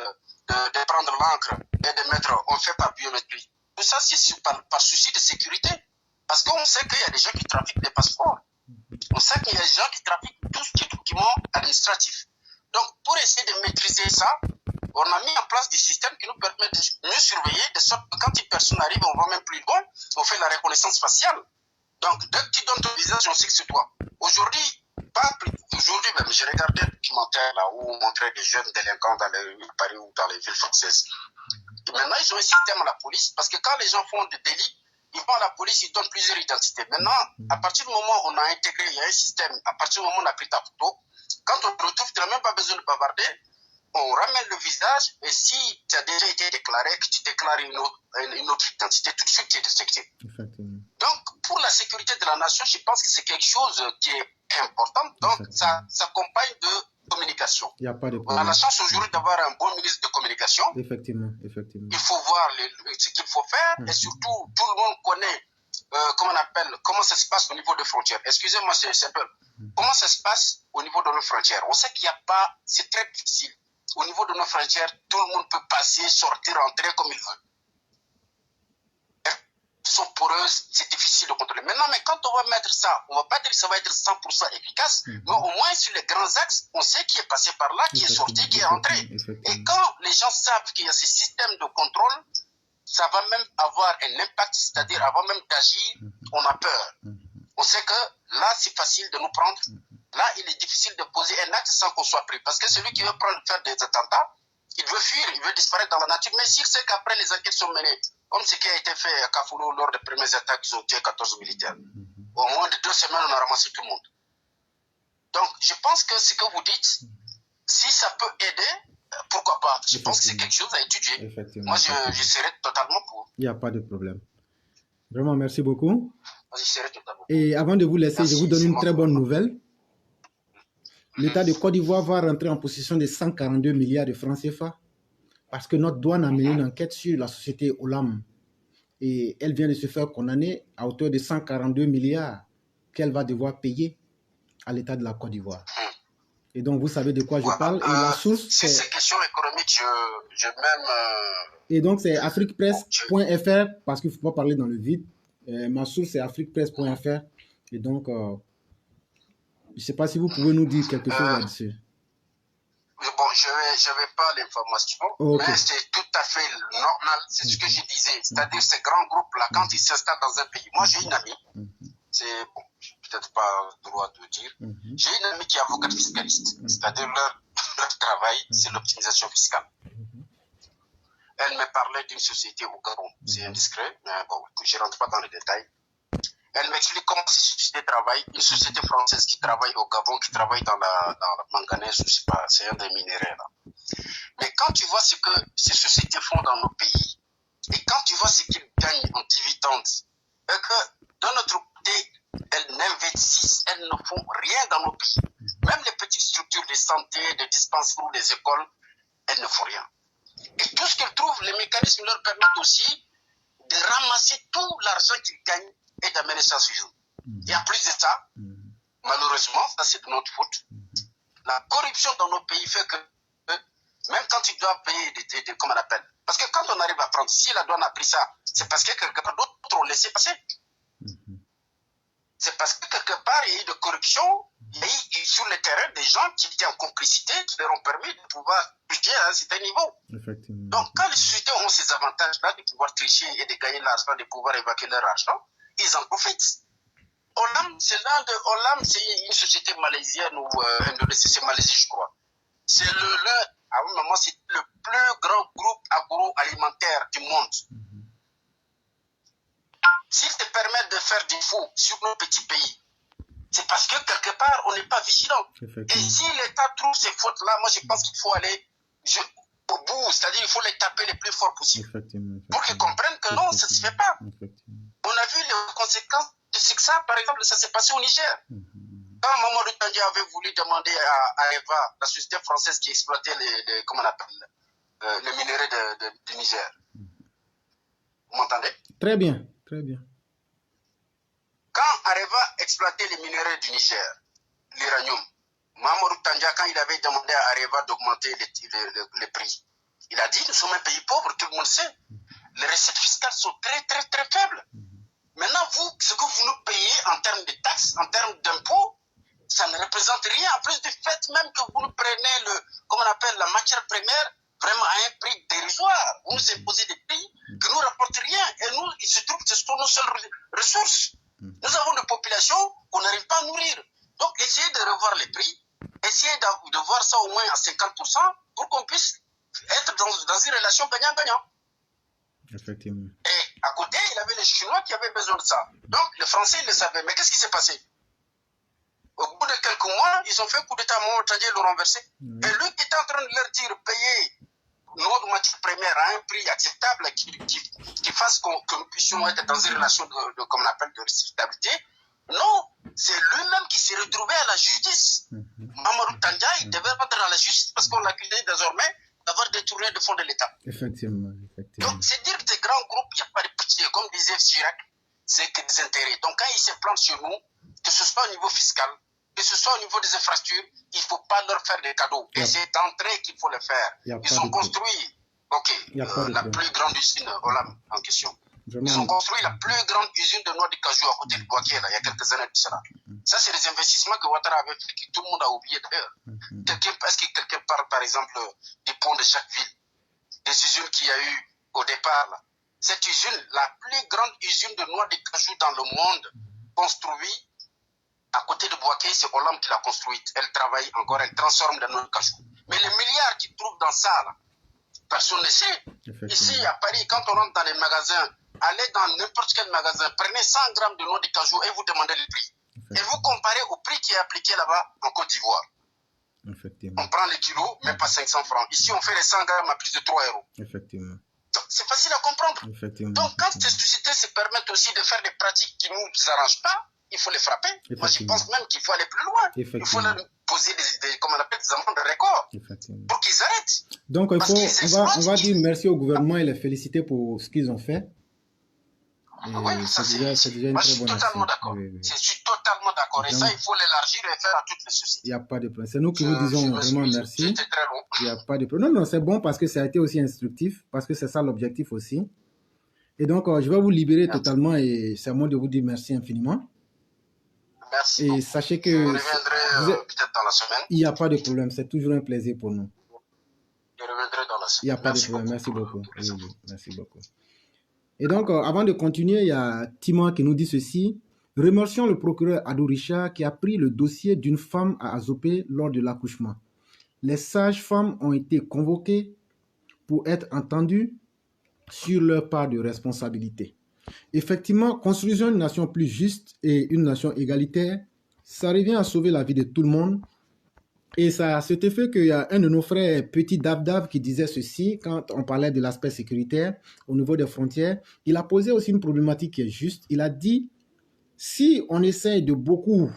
de prendre l'encre et de mettre, on fait par biométrie? Tout ça, c'est par souci de sécurité. Parce qu'on sait qu'il y a des gens qui trafiquent des passeports. On sait qu'il y a des gens qui trafiquent tout ce qui est documents administratifs. Donc, pour essayer de maîtriser ça, on a mis en place des systèmes qui nous permettent de mieux surveiller, de sorte que quand une personne arrive, on va même plus loin, on fait la reconnaissance faciale. Donc, dès que tu donnes ton visage, on sait que c'est toi. Aujourd'hui même, j'ai regardé un documentaire là où on montrait des jeunes délinquants dans les rues de Paris ou dans les villes françaises. Et maintenant, ils ont un système à la police, parce que quand les gens font des délits, ils vont à la police, ils donnent plusieurs identités. Maintenant, à partir du moment où on a intégré, il y a un système, à partir du moment où on a pris ta photo, quand on te retrouve, tu n'as même pas besoin de bavarder, on ramène le visage, et si tu as déjà été déclaré, que tu déclares une autre identité, tout de suite tu es détecté. Donc, pour la sécurité de la nation, je pense que c'est quelque chose qui est important. Donc, ça s'accompagne de communication. Il y a pas de on a la chance aujourd'hui d'avoir un bon ministre de communication. Effectivement. Il faut voir ce qu'il faut faire, et surtout, tout le monde connaît comment ça se passe au niveau des frontières. Excusez-moi, c'est simple. Comment ça se passe au niveau de nos frontières? On sait qu'il n'y a pas, c'est très difficile. Au niveau de nos frontières, tout le monde peut passer, sortir, entrer comme il veut. Sont poreuses, c'est difficile de contrôler. Maintenant, mais quand on va mettre ça, on ne va pas dire que ça va être 100% efficace, mais au moins sur les grands axes, on sait qui est passé par là, qui est sorti, qui est rentré. Et quand les gens savent qu'il y a ces systèmes de contrôle, ça va même avoir un impact, c'est-à-dire avant même d'agir, on a peur. On sait que là, c'est facile de nous prendre. Là, il est difficile de poser un acte sans qu'on soit pris. Parce que celui qui veut faire des attentats, il veut fuir, il veut disparaître dans la nature. Mais s'il sait qu'après les enquêtes sont menées, comme ce qui a été fait à Kafoulou lors des premières attaques, ils ont tué 14 militaires. Au moins de 2 semaines, on a ramassé tout le monde. Donc, je pense que ce que vous dites, si ça peut aider, pourquoi pas? Je pense que c'est quelque chose à étudier. Moi, je serais totalement pour. Il n'y a pas de problème. Vraiment, merci beaucoup. Je serais totalement pour. Et avant de vous laisser, je vous donne une très bonne nouvelle. L'État de Côte d'Ivoire va rentrer en possession de 142 milliards de francs CFA parce que notre douane a mené une enquête sur la société Olam. Et elle vient de se faire condamner à hauteur de 142 milliards qu'elle va devoir payer à l'État de la Côte d'Ivoire. Et donc, vous savez de quoi je parle. Et la source, c'est ces questions économiques, je même... Et donc, c'est afriquepresse.fr parce qu'il ne faut pas parler dans le vide. Ma source, c'est afriquepresse.fr. Et donc, je ne sais pas si vous pouvez nous dire quelque chose là-dessus. Bon, je vais pas l'information, mais c'est tout à fait normal. C'est ce que je disais. C'est-à-dire ces grands groupes-là, quand ils s'installent dans un pays. Moi, j'ai une amie. C'est, bon, peut-être pas le droit de dire. J'ai une amie qui est avocate fiscaliste. C'est-à-dire leur travail, c'est l'optimisation fiscale. Elle me parlait d'une société au Gabon. C'est indiscret, mais bon, je ne rentre pas dans les détails. Elle m'explique comment ces sociétés travaillent. Une société française qui travaille au Gabon, qui travaille dans la manganèse, je ne sais pas, c'est un des minéraux là. Mais quand tu vois ce que ces sociétés font dans nos pays, et quand tu vois ce qu'ils gagnent en dividendes, et que de notre côté, elles n'investissent, elles ne font rien dans nos pays. Même les petites structures de santé, de dispensaires, des écoles, elles ne font rien. Et tout ce qu'elles trouvent, les mécanismes leur permettent aussi de ramasser tout l'argent qu'ils gagnent et d'amener ça sur eux. Et en plus de ça, malheureusement, ça c'est de notre faute, la corruption dans nos pays fait que même quand tu dois payer comment on appelle, parce que quand on arrive à prendre, si la douane a pris ça, c'est parce que quelque part d'autres ont laissé passer. C'est parce que quelque part il y a eu de corruption, il y a eu sur le terrain des gens qui étaient en complicité, qui leur ont permis de pouvoir tricher à un certain niveau. Donc quand les sociétés ont ces avantages-là de pouvoir tricher et de gagner l'argent, de pouvoir évacuer leur argent, ils en profitent. Olam, c'est une société malaisienne ou indonésienne, c'est Malaisie, je crois. C'est à un moment, c'est le plus grand groupe agroalimentaire du monde. S'ils te permettent de faire des faux sur nos petits pays, c'est parce que quelque part, on n'est pas vigilant. Et si l'État trouve ces fautes-là, moi je pense qu'il faut aller au bout, c'est-à-dire il faut les taper le plus fort possible. Pour qu'ils comprennent que non, ça ne se fait pas. On a vu les conséquences de ce que ça, par exemple, ça s'est passé au Niger. Quand Mamadou Tandja avait voulu demander à Eva, la société française qui exploitait les minéraux du Niger. Vous m'entendez? Très bien, très bien. Quand Areva exploitait les minéraux du Niger, l'uranium, Mamadou Tandja, quand il avait demandé à Areva d'augmenter les prix, il a dit, nous sommes un pays pauvre, tout le monde sait. Les recettes fiscales sont très, très, très faibles. Maintenant, vous, ce que vous nous payez en termes de taxes, en termes d'impôts, ça ne représente rien. En plus du fait même que vous nous prenez comment on appelle, la matière première, vraiment à un prix dérisoire. Vous nous imposez des prix qui ne nous rapportent rien. Et nous, il se trouve que ce sont nos seules ressources. Nous avons des populations qu'on n'arrive pas à nourrir. Donc, essayez de revoir les prix. Essayez de voir ça au moins à 50% pour qu'on puisse être dans une relation gagnant-gagnant. Effectivement. Et à côté, il avait les Chinois qui avaient besoin de ça. Donc, les Français, ils le savaient. Mais qu'est-ce qui s'est passé? Au bout de quelques mois, ils ont fait un coup d'État, Mamadou Tandja, ils l'ont renversé. Et lui qui était en train de leur dire, payer notre matière première à un prix acceptable, qui fasse que nous puissions être dans une relation comme on appelle, de respectabilité. Non, c'est lui-même qui s'est retrouvé à la justice. Mamadou Tandja, il devait rentrer à la justice parce qu'on l'accusait désormais d'avoir détourné le fonds de l'État. Effectivement. Donc, c'est dire que ces grands groupes, il n'y a pas de pitié. Comme disait Chirac, c'est que des intérêts. Donc, quand ils se plantent sur nous, que ce soit au niveau fiscal, que ce soit au niveau des infrastructures, il ne faut pas leur faire des cadeaux. Et c'est d'entrée qu'il faut le faire. Ils ont construit la plus grande usine Olam en question. Ils ont construit la plus grande usine de noix de cajou à côté de Boaké, il y a quelques années de cela. Ça, c'est des investissements que Ouattara avait fait, que tout le monde a oublié d'ailleurs. Est-ce que quelqu'un parle, par exemple, du pont de Jacquesville, des usines qu'il y a eu au départ, là, Cette usine, la plus grande usine de noix de cajou dans le monde, construite à côté de Boaké, c'est Olam qui l'a construite. Elle travaille encore, elle transforme des noix de cajou. Mais les milliards qu'ils trouvent dans ça, là, personne ne sait. Ici, à Paris, quand on rentre dans les magasins, allez dans n'importe quel magasin, prenez 100 grammes de noix de cajou et vous demandez le prix. Et vous comparez au prix qui est appliqué là-bas en Côte d'Ivoire. On prend les kilos, même pas 500 francs. Ici, on fait les 100 grammes à plus de 3 euros. Effectivement. C'est facile à comprendre. Donc, quand ces sociétés se permettent aussi de faire des pratiques qui ne nous arrangent pas, il faut les frapper. Moi, je pense même qu'il faut aller plus loin. Il faut leur poser comment on appelle, des amendes de record pour qu'ils arrêtent. Donc, on va dire merci au gouvernement et les féliciter pour ce qu'ils ont fait. Oui, c'est déjà une très bonne action. Je suis totalement d'accord. Et ça, il faut l'élargir et faire à toutes les sociétés. Il n'y a pas de problème. C'est nous qui vous disons vraiment merci. C'était très long. Il n'y a pas de problème. Non, c'est bon parce que ça a été aussi instructif, parce que c'est ça l'objectif aussi. Et donc, je vais vous libérer totalement et c'est à moi de vous dire merci infiniment. Merci. Et sachez que... Je reviendrai peut-être dans la semaine. Il n'y a pas de problème. C'est toujours un plaisir pour nous. Je reviendrai dans la semaine. Il n'y a pas de problème. Merci beaucoup. Oui, merci beaucoup. Et donc, avant de continuer, il y a Tima qui nous dit ceci. Remercions le procureur Adou Richard qui a pris le dossier d'une femme à Azopé lors de l'accouchement. Les sages-femmes ont été convoquées pour être entendues sur leur part de responsabilité. Effectivement, construisons une nation plus juste et une nation égalitaire, ça revient à sauver la vie de tout le monde. Et ça a cet effet qu'il y a un de nos frères, Petit Dav qui disait ceci, quand on parlait de l'aspect sécuritaire au niveau des frontières. Il a posé aussi une problématique qui est juste. Il a dit, si on essaye de beaucoup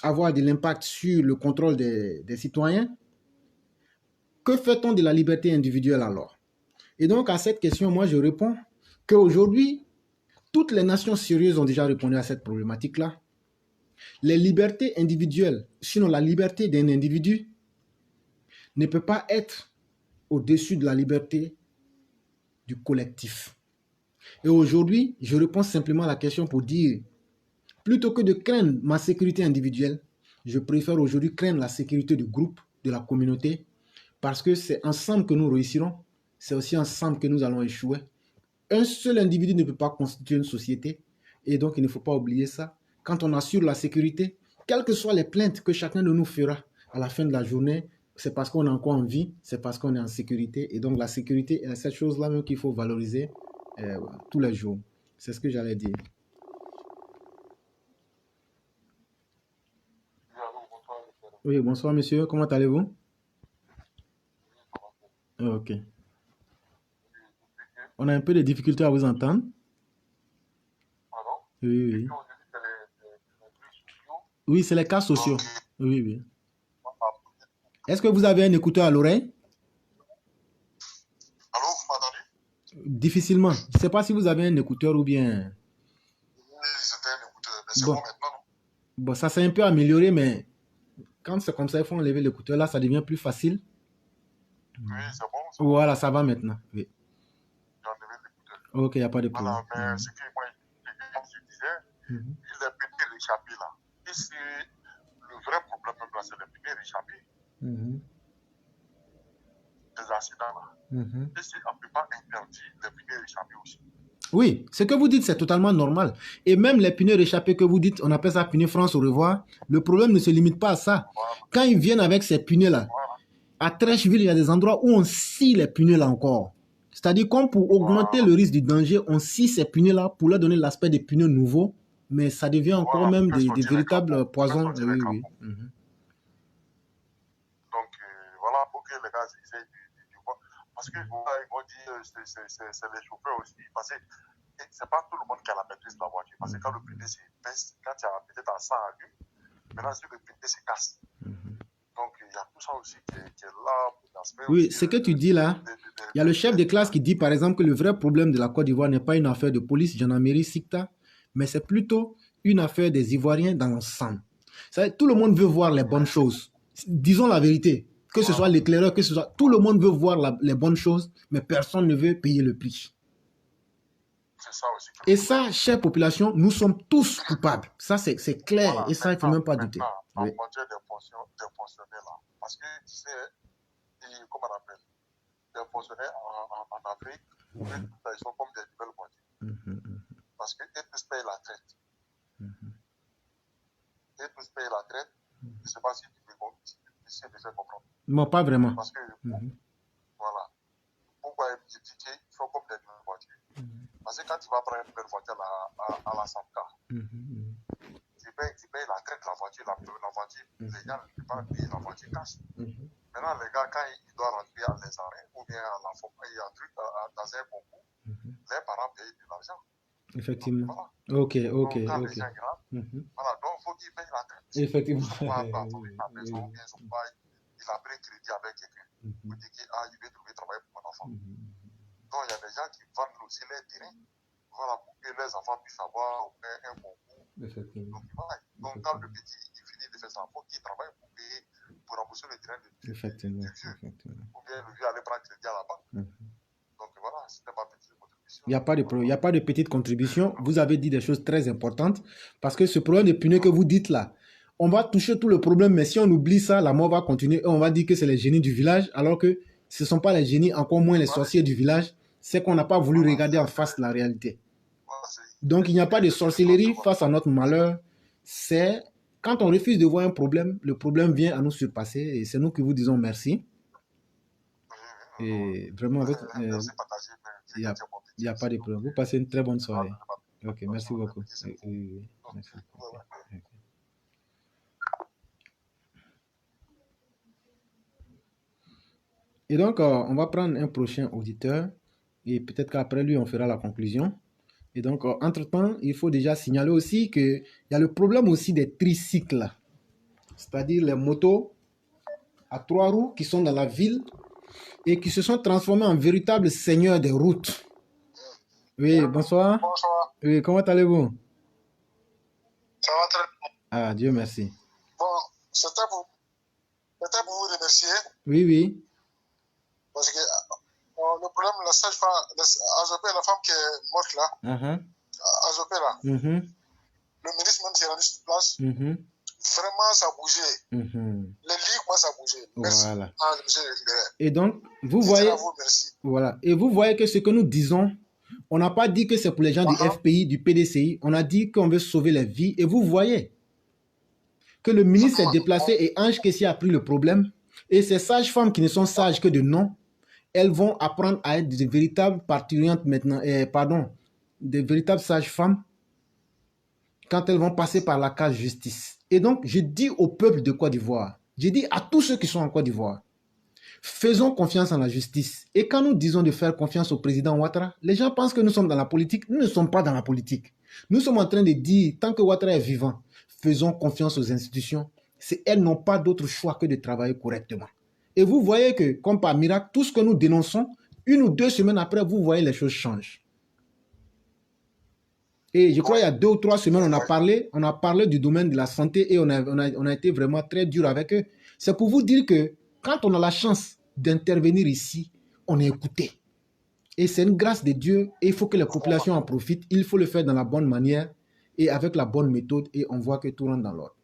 avoir de l'impact sur le contrôle des citoyens, que fait-on de la liberté individuelle alors? Et donc, à cette question, moi, je réponds qu'aujourd'hui, toutes les nations sérieuses ont déjà répondu à cette problématique-là. Les libertés individuelles, sinon la liberté d'un individu, ne peut pas être au-dessus de la liberté du collectif. Et aujourd'hui, je réponds simplement à la question pour dire, plutôt que de craindre ma sécurité individuelle, je préfère aujourd'hui craindre la sécurité du groupe, de la communauté, parce que c'est ensemble que nous réussirons, c'est aussi ensemble que nous allons échouer. Un seul individu ne peut pas constituer une société, et donc il ne faut pas oublier ça. Quand on assure la sécurité, quelles que soient les plaintes que chacun de nous fera à la fin de la journée, c'est parce qu'on est encore en vie, c'est parce qu'on est en sécurité. Et donc la sécurité est cette chose-là même qu'il faut valoriser tous les jours. C'est ce que j'allais dire. Oui, bonsoir monsieur, comment allez-vous? Ok. On a un peu de difficultés à vous entendre. Oui. Oui, c'est les cas sociaux. Oui. Est-ce que vous avez un écouteur à l'oreille? Allô, vous m'entendez? Difficilement. Je ne sais pas si vous avez un écouteur ou bien... Oui, c'était un écouteur, mais c'est bon maintenant, non? Bon, ça s'est un peu amélioré, mais quand c'est comme ça, il faut enlever l'écouteur. Là, ça devient plus facile. Oui, c'est bon. Voilà, ça va maintenant. Oui. J'ai enlevé l'écouteur. Ok, il n'y a pas de problème. Voilà, mais ce que moi, comme je disais, il est petit réchappé là. Et c'est le vrai problème, même là, c'est le petit réchappé. Des accidents là. Et si on ne peut pas interdire les pneus réchappés aussi. Oui, ce que vous dites, c'est totalement normal. Et même les pneus réchappés que vous dites, on appelle ça pneus France au revoir. Le problème ne se limite pas à ça. Voilà. Quand ils viennent avec ces pneus-là, à Trècheville, il y a des endroits où on scie les pneus-là encore. C'est-à-dire comme pour augmenter le risque du danger, on scie ces pneus-là pour leur donner l'aspect des pneus nouveaux, mais ça devient encore même des véritables poisons. Oui. Donc voilà, pour que les gars essayent de voir. Parce que voilà, ils vont dire c'est les chauffeurs aussi. Parce que c'est pas tout le monde qui a la maîtrise de la voiture. Parce que quand le pneu se baisse, quand tu as peut-être à 100 à lui, maintenant si le pneu se casse. Donc il y a tout ça aussi qui est là. Oui, ce que tu dis là, il y a le chef de classe qui dit par exemple que le vrai problème de la Côte d'Ivoire n'est pas une affaire de police, gendarmerie, SICTA, mais c'est plutôt une affaire des Ivoiriens dans l'ensemble. Tout le monde veut voir les bonnes choses. Disons la vérité. Que ce soit l'éclaireur, que ce soit... Tout le monde veut voir les bonnes choses, mais personne ne veut payer le prix. Ça aussi. Et ça, chère population, nous sommes tous coupables. Ça, c'est clair. Voilà, et ça, il ne faut même pas douter. En matière des fonctionnaires là, parce que tu sais, comment on appelle, des fonctionnaires en Afrique, Ils sont comme des nouvelles voitures. Parce qu'ils tous payent la traite. Ils tous payent la traite. Je ne sais pas si tu peux me faire comprendre. Non, pas vraiment. Parce que, voilà. Pourquoi je dis qu'ils sont comme des nouvelles voitures? Parce que quand tu vas prendre une nouvelle voiture à la Samca, tu payes la traite de la voiture, la voiture, les gens ne peuvent pas payer la voiture cash. Maintenant, les gars, quand ils doivent rentrer à les arrêts ou bien à la dans un concours, les parents payent de l'argent. Effectivement. Donc, voilà. Ok. Donc, quand les gens rentrent, voilà, donc il faut qu'ils payent la traite. Effectivement. Il a pris crédit avec quelqu'un. Pour dire qu'il veut trouver travail pour mon enfant. Donc, il y a des gens qui vendent aussi les terrains. Voilà, pour que les enfants puissent avoir un concours. Effectivement. Donc, quand le petit il finit de faire ça, il faut qu'il travaille pour payer, pour rembourser le terrain du vieux. Ou bien le vieux aller prendre crédit à la banque. Donc, voilà, c'était ma petite contribution. Il n'y a pas de petite contribution. Vous avez dit des choses très importantes. Parce que ce problème de pneu que vous dites là, on va toucher tout le problème, mais si on oublie ça, la mort va continuer et on va dire que c'est les génies du village, alors que ce ne sont pas les génies, encore moins les sorciers du village. C'est qu'on n'a pas voulu regarder en face la réalité. Donc, il n'y a pas de sorcellerie face à notre malheur. C'est quand on refuse de voir un problème, le problème vient à nous surpasser et c'est nous qui vous disons merci. Et vraiment, avec, il n'y a pas de problème. Vous passez une très bonne soirée. Ok, merci beaucoup. Merci. Et donc, on va prendre un prochain auditeur et peut-être qu'après lui, on fera la conclusion. Et donc, entre-temps, il faut déjà signaler aussi qu'il y a le problème aussi des tricycles, c'est-à-dire les motos à 3 roues qui sont dans la ville et qui se sont transformés en véritables seigneurs des routes. Oui, bonsoir. Bonsoir. Oui, comment allez-vous? Ça va très bien. Ah, Dieu merci. Bon, c'était pour vous remercier. Oui. Parce que le problème, la sage-femme, Azopé, la femme qui est morte là, Azopé là, le ministre même s'est rendu sur place, vraiment ça a bougé. Les lits commencent à bouger. Merci. Voilà. Monsieur le Et donc, vous voyez, merci. Voilà. Et vous voyez que ce que nous disons, on n'a pas dit que c'est pour les gens du FPI, du PDCI, on a dit qu'on veut sauver les vies. Et vous voyez que le ministre s'est déplacé et Ange Kessie a pris le problème. Et ces sages-femmes qui ne sont sages que de nom, elles vont apprendre à être de véritables parturiantes maintenant, de véritables sages-femmes quand elles vont passer par la case justice. Et donc, je dis au peuple de Côte d'Ivoire, je dis à tous ceux qui sont en Côte d'Ivoire, faisons confiance en la justice. Et quand nous disons de faire confiance au président Ouattara, les gens pensent que nous sommes dans la politique. Nous ne sommes pas dans la politique. Nous sommes en train de dire, tant que Ouattara est vivant, faisons confiance aux institutions. Elles n'ont pas d'autre choix que de travailler correctement. Et vous voyez que, comme par miracle, tout ce que nous dénonçons, 1 ou 2 semaines après, vous voyez les choses changent. Et je crois qu'il y a 2 ou 3 semaines, on a parlé du domaine de la santé et on a été vraiment très dur avec eux. C'est pour vous dire que quand on a la chance d'intervenir ici, on est écouté. Et c'est une grâce de Dieu et il faut que les populations en profitent. Il faut le faire dans la bonne manière et avec la bonne méthode et on voit que tout rentre dans l'ordre.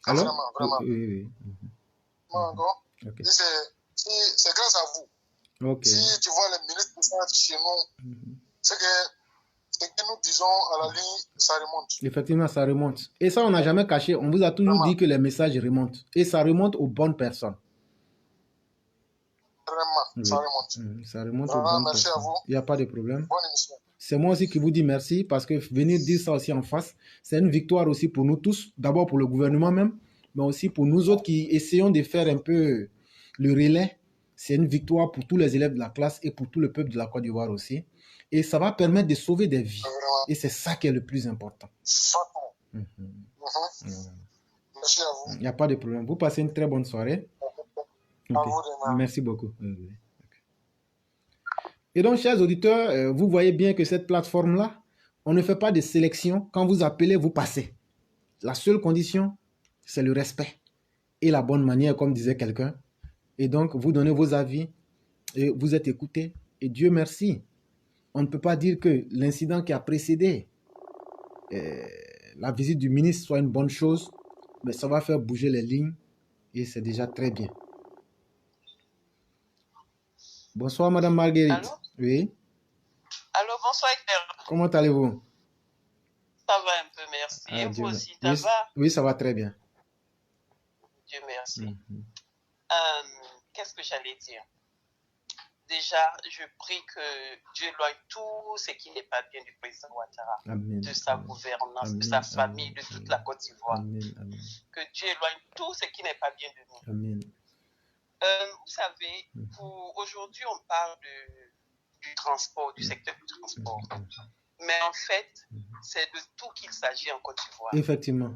Alors, vraiment. Oui. Okay. C'est grâce à vous. Okay. Si tu vois les ministres qui sont chez nous, c'est que nous disons à la ligne, ça remonte. Effectivement, ça remonte. Et ça, on n'a jamais caché. On vous a toujours dit que les messages remontent. Et ça remonte aux bonnes personnes. Vraiment, ça remonte. Ça remonte aux bonnes merci personnes. À vous. Il n'y a pas de problème. Bonne émission. C'est moi aussi qui vous dis merci parce que venir dire ça aussi en face, c'est une victoire aussi pour nous tous. D'abord pour le gouvernement même, mais aussi pour nous autres qui essayons de faire un peu le relais. C'est une victoire pour tous les élèves de la classe et pour tout le peuple de la Côte d'Ivoire aussi. Et ça va permettre de sauver des vies. Et c'est ça qui est le plus important. Merci à vous. Il n'y a pas de problème. Vous passez une très bonne soirée. Okay. Merci beaucoup. Et donc, chers auditeurs, vous voyez bien que cette plateforme-là, on ne fait pas de sélection. Quand vous appelez, vous passez. La seule condition, c'est le respect et la bonne manière, comme disait quelqu'un. Et donc, vous donnez vos avis et vous êtes écoutés. Et Dieu merci. On ne peut pas dire que l'incident qui a précédé la visite du ministre soit une bonne chose, mais ça va faire bouger les lignes Et c'est déjà très bien. Bonsoir, Madame Marguerite. Allô? Oui. Allô, bonsoir, Claire. Comment allez-vous? Ça va un peu, merci. Ah, Et vous Dieu aussi, oui, ça va? oui, ça va très bien. Dieu merci. Mhm. Qu'est-ce que j'allais dire? Déjà, je prie que Dieu éloigne tout ce qui n'est pas bien du président Ouattara, Amen. de sa Amen. gouvernance, Amen. de sa famille, Amen. de toute Amen. la Côte d'Ivoire. Amen. Amen. Que Dieu éloigne tout ce qui n'est pas bien de nous. Amen. Vous savez, aujourd'hui, on parle du transport, du secteur du transport. Mais en fait, c'est de tout qu'il s'agit en Côte d'Ivoire. Effectivement.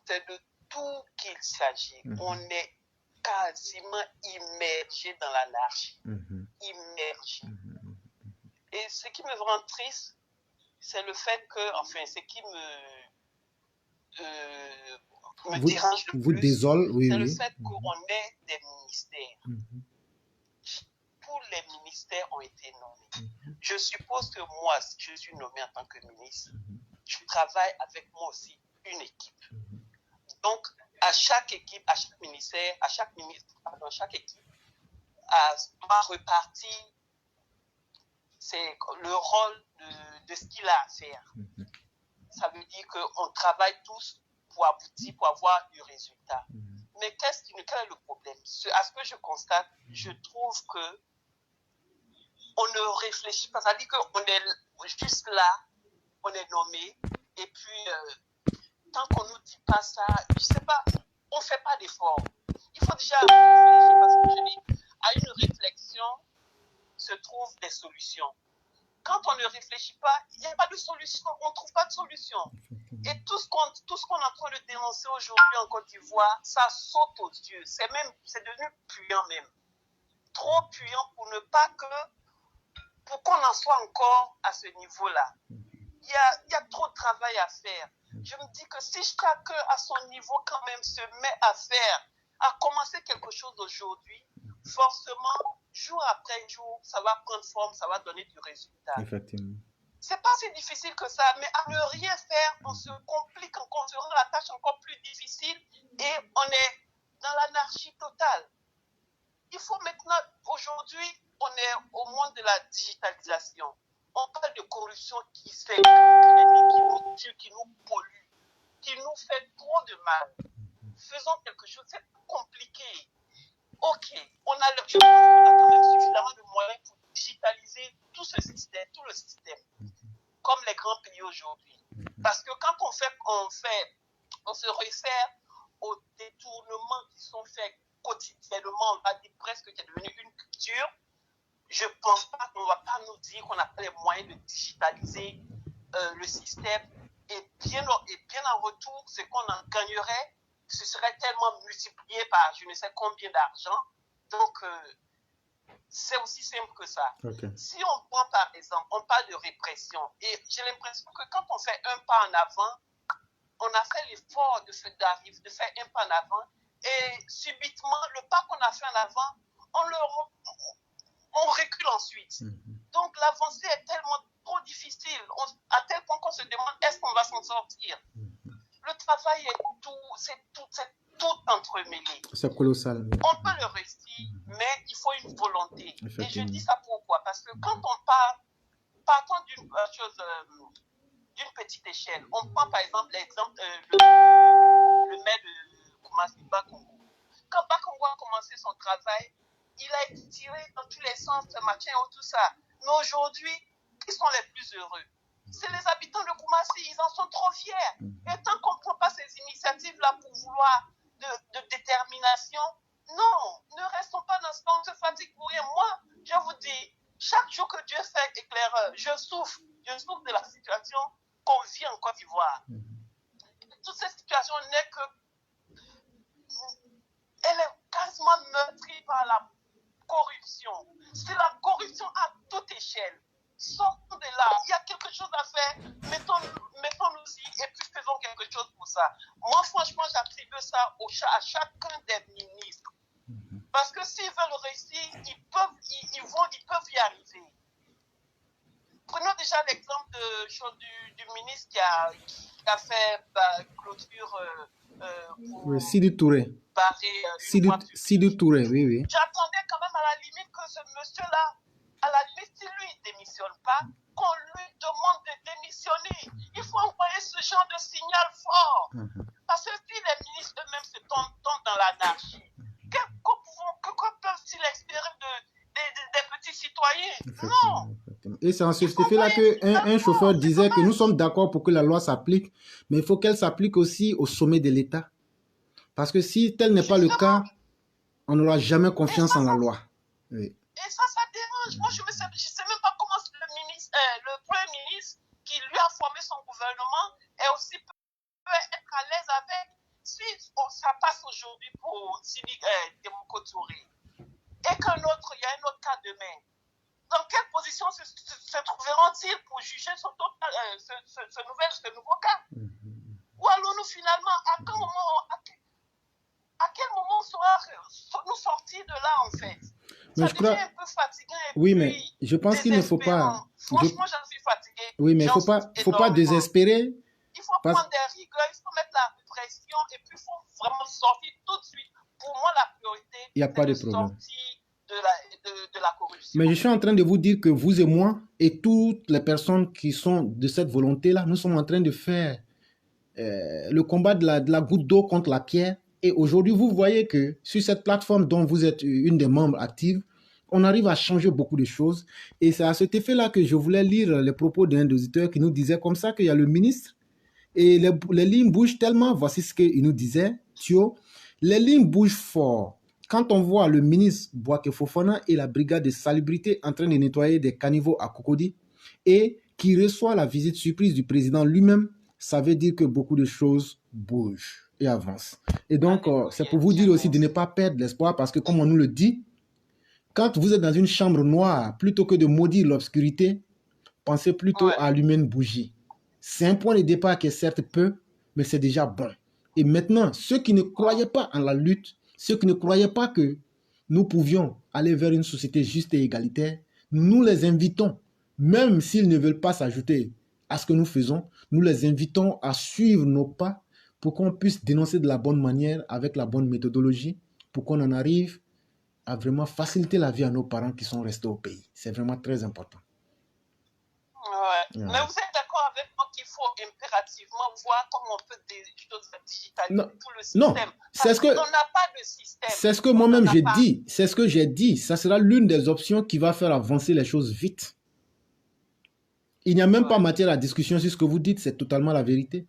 C'est de tout qu'il s'agit. On est quasiment immergé dans l'anarchie. Immergé. Et ce qui me rend triste, c'est le fait que, enfin, ce qui me dérange le vous plus, désole, oui, c'est oui. le fait qu'on ait des ministères. Tous les ministères ont été nommés. Je suppose que moi, si je suis nommé en tant que ministre, je travaille avec moi aussi une équipe. Donc, à chaque équipe, à chaque ministère, à chaque ministre, pardon, chaque équipe doit repartir le rôle de ce qu'il a à faire. Ça veut dire qu'on travaille tous pour aboutir, pour avoir du résultat. Mais quel est le problème? À ce que je constate, je trouve que on ne réfléchit pas. Ça veut dire qu'on est juste là, on est nommé, et puis tant qu'on ne nous dit pas ça, je ne sais pas, on ne fait pas d'effort. Il faut déjà réfléchir, parce que je dis, à une réflexion se trouvent des solutions. Quand on ne réfléchit pas, il n'y a pas de solution, on ne trouve pas de solution. Et tout ce qu'on est en train de dénoncer aujourd'hui en Côte d'Ivoire, ça saute aux yeux. C'est devenu puant même. Trop puant pour qu'on en soit encore à ce niveau-là. Il y a trop de travail à faire. Je me dis que si chacun à son niveau quand même se met à commencer quelque chose aujourd'hui, forcément, jour après jour, ça va prendre forme, ça va donner du résultat. Effectivement. C'est pas si difficile que ça, mais à ne rien faire, on se complique, on se rend la tâche encore plus difficile et on est dans l'anarchie totale. Il faut maintenant, aujourd'hui, on est au monde de la digitalisation. On parle de corruption qui s'écrase, qui nous pollue, qui nous fait trop de mal. Faisons quelque chose, c'est compliqué. Ok, on a quand même suffisamment de moyens pour digitaliser tout le système, comme les grands pays aujourd'hui. Parce que quand on se réfère aux détournements qui sont faits quotidiennement, on va dire presque qui est devenu une culture. Je ne pense pas qu'on ne va pas nous dire qu'on n'a pas les moyens de digitaliser le système et bien en retour, ce qu'on en gagnerait, ce serait tellement multiplié par je ne sais combien d'argent. Donc, c'est aussi simple que ça. Okay. Si on prend par exemple, on parle de répression et j'ai l'impression que quand on fait un pas en avant, on a fait l'effort de faire un pas en avant et subitement, le pas qu'on a fait en avant, on recule ensuite. Donc l'avancée est tellement trop difficile, à tel point qu'on se demande est-ce qu'on va s'en sortir. Le travail c'est tout entremêlé. C'est colossal. On peut le réussir, mais il faut une volonté. Et je dis ça pourquoi? Parce que quand on partons d'une petite échelle, on prend par exemple l'exemple le maire de Koumassi, Bakongo. Quand Bakongo a commencé son travail, il a été tiré dans tous les sens, ce matin ou tout ça. Mais aujourd'hui, qui sont les plus heureux? C'est les habitants de Koumassi, ils en sont trop fiers. Et tant qu'on ne prend pas ces initiatives-là pour vouloir de détermination, non, ne restons pas dans ce temps, on se fatigue pour rien. Moi, je vous dis, chaque jour que Dieu fait éclaireur, je souffre de la situation qu'on vit en Côte d'Ivoire. Toute cette situation n'est que elle est quasiment meurtrie par la corruption. C'est la corruption à toute échelle. Sortons de là. Il y a quelque chose à faire. Mettons-nous-y et puis faisons quelque chose pour ça. Moi, franchement, j'attribue ça à chacun des ministres. Parce que s'ils veulent réussir, ils peuvent y arriver. Prenons déjà l'exemple du ministre qui a fait clôture Oui, Sidi Touré. Sidi Touré, oui, oui. J'attendais quand même à la limite que ce monsieur-là, à la limite, si lui ne démissionne pas, qu'on lui demande de démissionner. Il faut envoyer ce genre de signal fort. Parce que si les ministres eux-mêmes se tombent dans l'anarchie, que peuvent-ils espérer des petits citoyens? Non. Et c'est en ce fait-là qu'un chauffeur disait que nous sommes d'accord pour que la loi s'applique, mais il faut qu'elle s'applique aussi au sommet de l'État. Parce que si tel n'est pas le cas, on n'aura jamais confiance en la loi. Oui. Et ça dérange. Moi, je ne sais même pas comment le Premier ministre qui lui a formé son gouvernement est aussi peut être à l'aise avec. Si ça passe aujourd'hui pour Sidi Temoko Touré et qu'il y a un autre cas demain, dans quelle position se trouveront-ils pour juger ce nouveau cas? Ou allons-nous finalement, à quel moment nous sortir de là en fait? Mais ça devient un peu fatigant. Oui, mais je pense qu'il ne faut pas... Franchement, j'en suis fatigué. Oui, mais il ne faut pas désespérer. Il faut prendre des rigueurs, il faut mettre la pression et puis il faut vraiment sortir tout de suite. Pour moi, la priorité, il n'y a pas de problème. De la corruption. Mais je suis en train de vous dire que vous et moi et toutes les personnes qui sont de cette volonté-là, nous sommes en train de faire le combat de la goutte d'eau contre la pierre. Et aujourd'hui, vous voyez que sur cette plateforme dont vous êtes une des membres actives, on arrive à changer beaucoup de choses. Et c'est à cet effet-là que je voulais lire les propos d'un des auditeurs qui nous disait comme ça qu'il y a le ministre et les lignes bougent tellement. Voici ce qu'il nous disait, Thio. Les lignes bougent fort. Quand on voit le ministre Bouaké Fofana et la brigade de salubrité en train de nettoyer des caniveaux à Cocody et qui reçoit la visite surprise du président lui-même, ça veut dire que beaucoup de choses bougent et avancent. Et donc, c'est pour vous dire aussi de ne pas perdre l'espoir parce que comme on nous le dit, quand vous êtes dans une chambre noire, plutôt que de maudire l'obscurité, pensez plutôt à allumer une bougie. C'est un point de départ qui est certes peu, mais c'est déjà bon. Et maintenant, ceux qui ne croyaient pas en la lutte, ceux qui ne croyaient pas que nous pouvions aller vers une société juste et égalitaire, nous les invitons, même s'ils ne veulent pas s'ajouter à ce que nous faisons, nous les invitons à suivre nos pas pour qu'on puisse dénoncer de la bonne manière, avec la bonne méthodologie, pour qu'on en arrive à vraiment faciliter la vie à nos parents qui sont restés au pays. C'est vraiment très important. Ouais. Mais vous êtes d'accord avec moi qu'il faut impérativement voir comment on peut digitaliser tout le système. Non, c'est ce que... On n'a pas de système. C'est ce que moi-même j'ai dit. C'est ce que j'ai dit. Ça sera l'une des options qui va faire avancer les choses vite. Il n'y a même pas matière à discussion sur ce que vous dites. C'est totalement la vérité.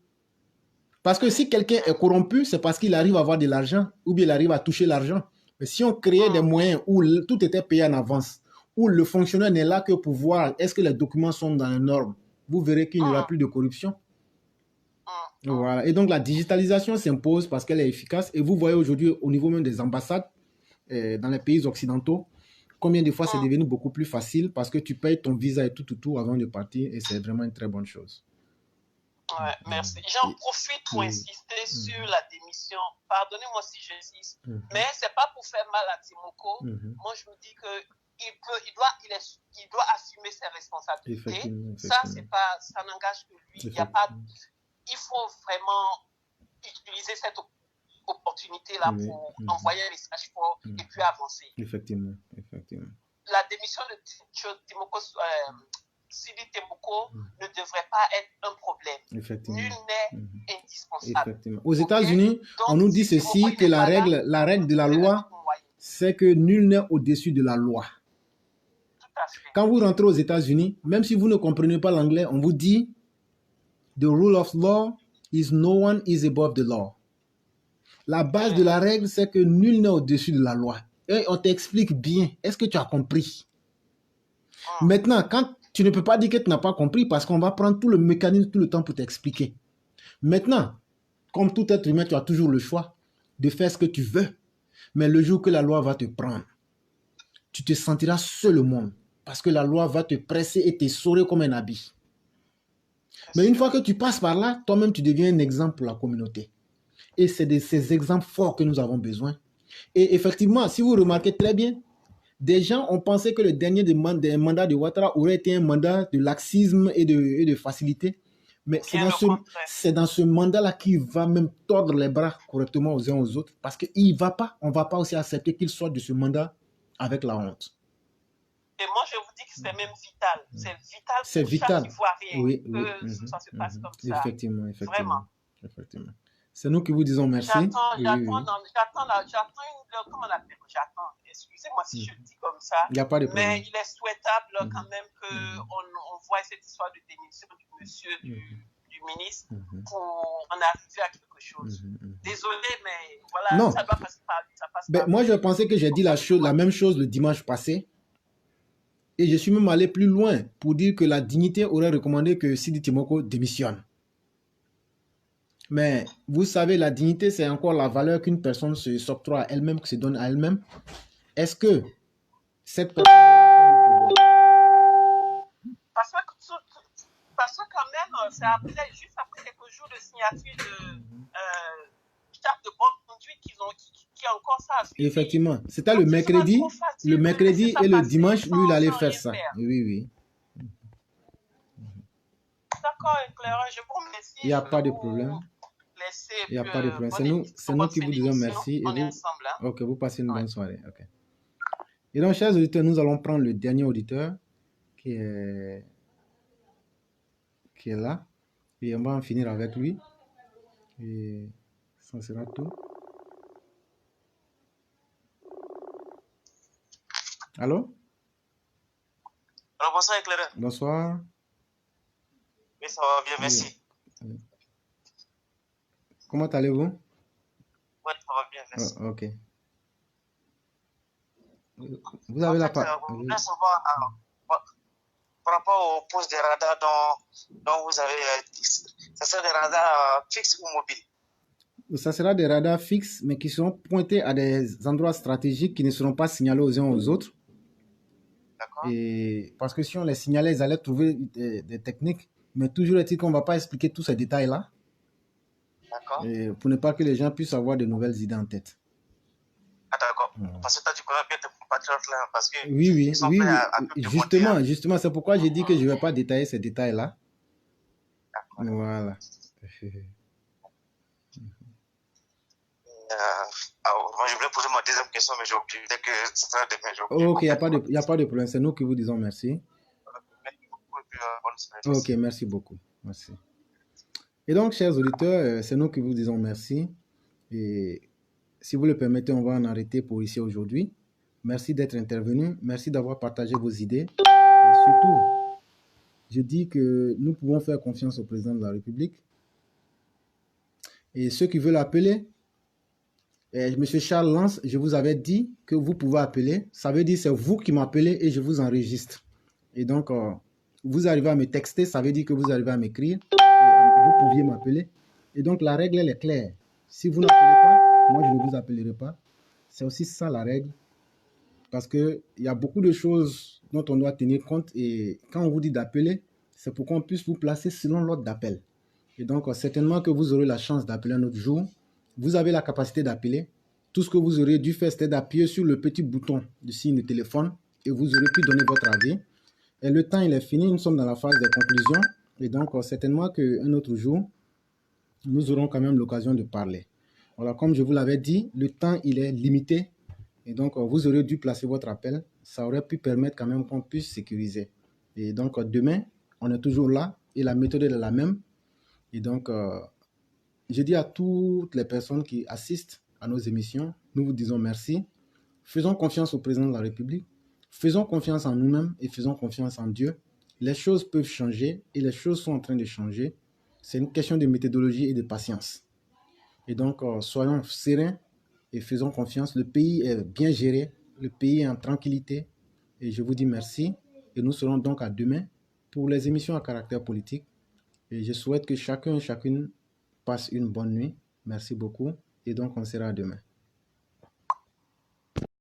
Parce que si quelqu'un est corrompu, c'est parce qu'il arrive à avoir de l'argent ou bien il arrive à toucher l'argent. Mais si on créait des moyens où tout était payé en avance, où le fonctionnaire n'est là que pour voir est-ce que les documents sont dans les normes, vous verrez qu'il n'y aura plus de corruption. Voilà. Et donc la digitalisation s'impose parce qu'elle est efficace. Et vous voyez aujourd'hui au niveau même des ambassades dans les pays occidentaux, combien de fois c'est devenu beaucoup plus facile parce que tu payes ton visa et tout avant de partir et c'est vraiment une très bonne chose. Ouais, merci. J'en profite pour insister sur la démission. Pardonnez-moi si j'insiste, mais c'est pas pour faire mal à Timoko. Moi, je me dis que il doit assumer ses responsabilités. Ça n'engage que lui. Il faut vraiment utiliser cette opportunité-là pour envoyer un message fort et puis avancer. Effectivement. La démission de Timoko, Sidi Temoko ne devrait pas être un problème. Nul n'est indispensable. Aux États-Unis, on nous dit ceci, que la règle de la loi, c'est que nul n'est au-dessus de la loi. Quand vous rentrez aux États-Unis, même si vous ne comprenez pas l'anglais, on vous dit the rule of law is no one is above the law. La base de la règle, c'est que nul n'est au-dessus de la loi. Et on t'explique bien. Est-ce que tu as compris? Maintenant, quand tu ne peux pas dire que tu n'as pas compris parce qu'on va prendre tout le mécanisme, tout le temps pour t'expliquer. Maintenant, comme tout être humain, tu as toujours le choix de faire ce que tu veux. Mais le jour que la loi va te prendre, tu te sentiras seul au monde parce que la loi va te presser et t'essorer comme un habit. Mais une fois que tu passes par là, toi-même, tu deviens un exemple pour la communauté. Et c'est de ces exemples forts que nous avons besoin. Et effectivement, si vous remarquez très bien, des gens ont pensé que le dernier mandat de Ouattara aurait été un mandat de laxisme et de facilité. Mais c'est dans ce mandat-là qu'il va même tordre les bras correctement aux uns aux autres, parce qu'on ne va pas aussi accepter qu'il soit de ce mandat avec la honte. Et moi, je vous dis que c'est même vital. C'est vital pour chaque Ivoirien que ça se passe comme ça. Effectivement. Vraiment. Effectivement. C'est nous qui vous disons merci. J'attends excusez-moi si je dis comme ça. Il n'y a pas de problème. Mais il est souhaitable quand même qu'on voit cette histoire de démission du monsieur, du ministre, pour en arriver à quelque chose. Désolé, mais voilà, non. Ça doit passer par lui. Ça passe par moi, je pensais que j'ai dit la même chose le dimanche passé. Et je suis même allé plus loin pour dire que la dignité aurait recommandé que Sidi Timoko démissionne. Mais vous savez, la dignité, c'est encore la valeur qu'une personne s'octroie à elle-même, que se donne à elle-même. Est-ce que cette personne... Parce que quand même, c'est juste après quelques jours de signature de charte de bonne conduite qui a encore ça à suivre. Effectivement. C'était le mercredi. Le mercredi et le dimanche, lui, il allait faire ça. Oui. D'accord, éclaireur, je vous remercie. Il n'y a pas de problème. Il n'y a pas de problème. C'est nous qui vous disons merci. On est ensemble. Hein? Ok, vous passez une bonne soirée. Okay. Et donc, chers auditeurs, nous allons prendre le dernier auditeur qui est là. Et on va en finir avec lui. Et ça sera tout. Allô? Alors, bonsoir, éclaireur. Bonsoir. Oui, ça va bien, merci. Oui. Comment allez-vous? Oui, ça va bien, merci. Oh, ok. Vous avez la parole. Je voulais savoir, par rapport au poste des radars dont vous avez dit, ça sera des radars fixes ou mobiles? Ça sera des radars fixes, mais qui seront pointés à des endroits stratégiques qui ne seront pas signalés aux uns aux autres. D'accord. Et parce que si on les signalait, ils allaient trouver des techniques. Mais toujours est-il qu'on ne va pas expliquer tous ces détails-là. D'accord. Pour ne pas que les gens puissent avoir de nouvelles idées en tête. Ah, d'accord. Parce que tu as du connais bien tes compatriotes là. Parce que oui. Justement, c'est pourquoi j'ai dit que je ne vais pas détailler ces détails-là. D'accord. Voilà. Je voulais poser ma deuxième question, mais j'ai oublié. Dès que ce sera demain, j'ai oublié. Ok, il n'y a pas de problème. C'est nous qui vous disons merci. Merci beaucoup et puis bonne soirée. Ok, merci beaucoup. Merci. Et donc, chers auditeurs, c'est nous qui vous disons merci. Et si vous le permettez, on va en arrêter pour ici aujourd'hui. Merci d'être intervenu. Merci d'avoir partagé vos idées. Et surtout, je dis que nous pouvons faire confiance au président de la République. Et ceux qui veulent appeler, M. Charles Lance, je vous avais dit que vous pouvez appeler. Ça veut dire que c'est vous qui m'appelez et je vous enregistre. Et donc, vous arrivez à me texter, ça veut dire que vous arrivez à m'écrire. Vous pouviez m'appeler. Et donc, la règle, elle est claire. Si vous n'appelez pas, moi, je ne vous appellerai pas. C'est aussi ça la règle. Parce qu'il y a beaucoup de choses dont on doit tenir compte. Et quand on vous dit d'appeler, c'est pour qu'on puisse vous placer selon l'ordre d'appel. Et donc, certainement que vous aurez la chance d'appeler un autre jour. Vous avez la capacité d'appeler. Tout ce que vous aurez dû faire, c'était d'appuyer sur le petit bouton du signe de téléphone et vous aurez pu donner votre avis. Et le temps, il est fini. Nous sommes dans la phase des conclusions. Et donc, certainement qu'un autre jour, nous aurons quand même l'occasion de parler. Voilà, comme je vous l'avais dit, le temps, il est limité. Et donc, vous aurez dû placer votre appel. Ça aurait pu permettre quand même qu'on puisse sécuriser. Et donc, demain, on est toujours là et la méthode est la même. Et donc, je dis à toutes les personnes qui assistent à nos émissions, nous vous disons merci. Faisons confiance au président de la République. Faisons confiance en nous-mêmes et faisons confiance en Dieu. Les choses peuvent changer et les choses sont en train de changer. C'est une question de méthodologie et de patience. Et donc, soyons sereins et faisons confiance. Le pays est bien géré. Le pays est en tranquillité. Et je vous dis merci. Et nous serons donc à demain pour les émissions à caractère politique. Et je souhaite que chacun et chacune passe une bonne nuit. Merci beaucoup. Et donc, on sera demain.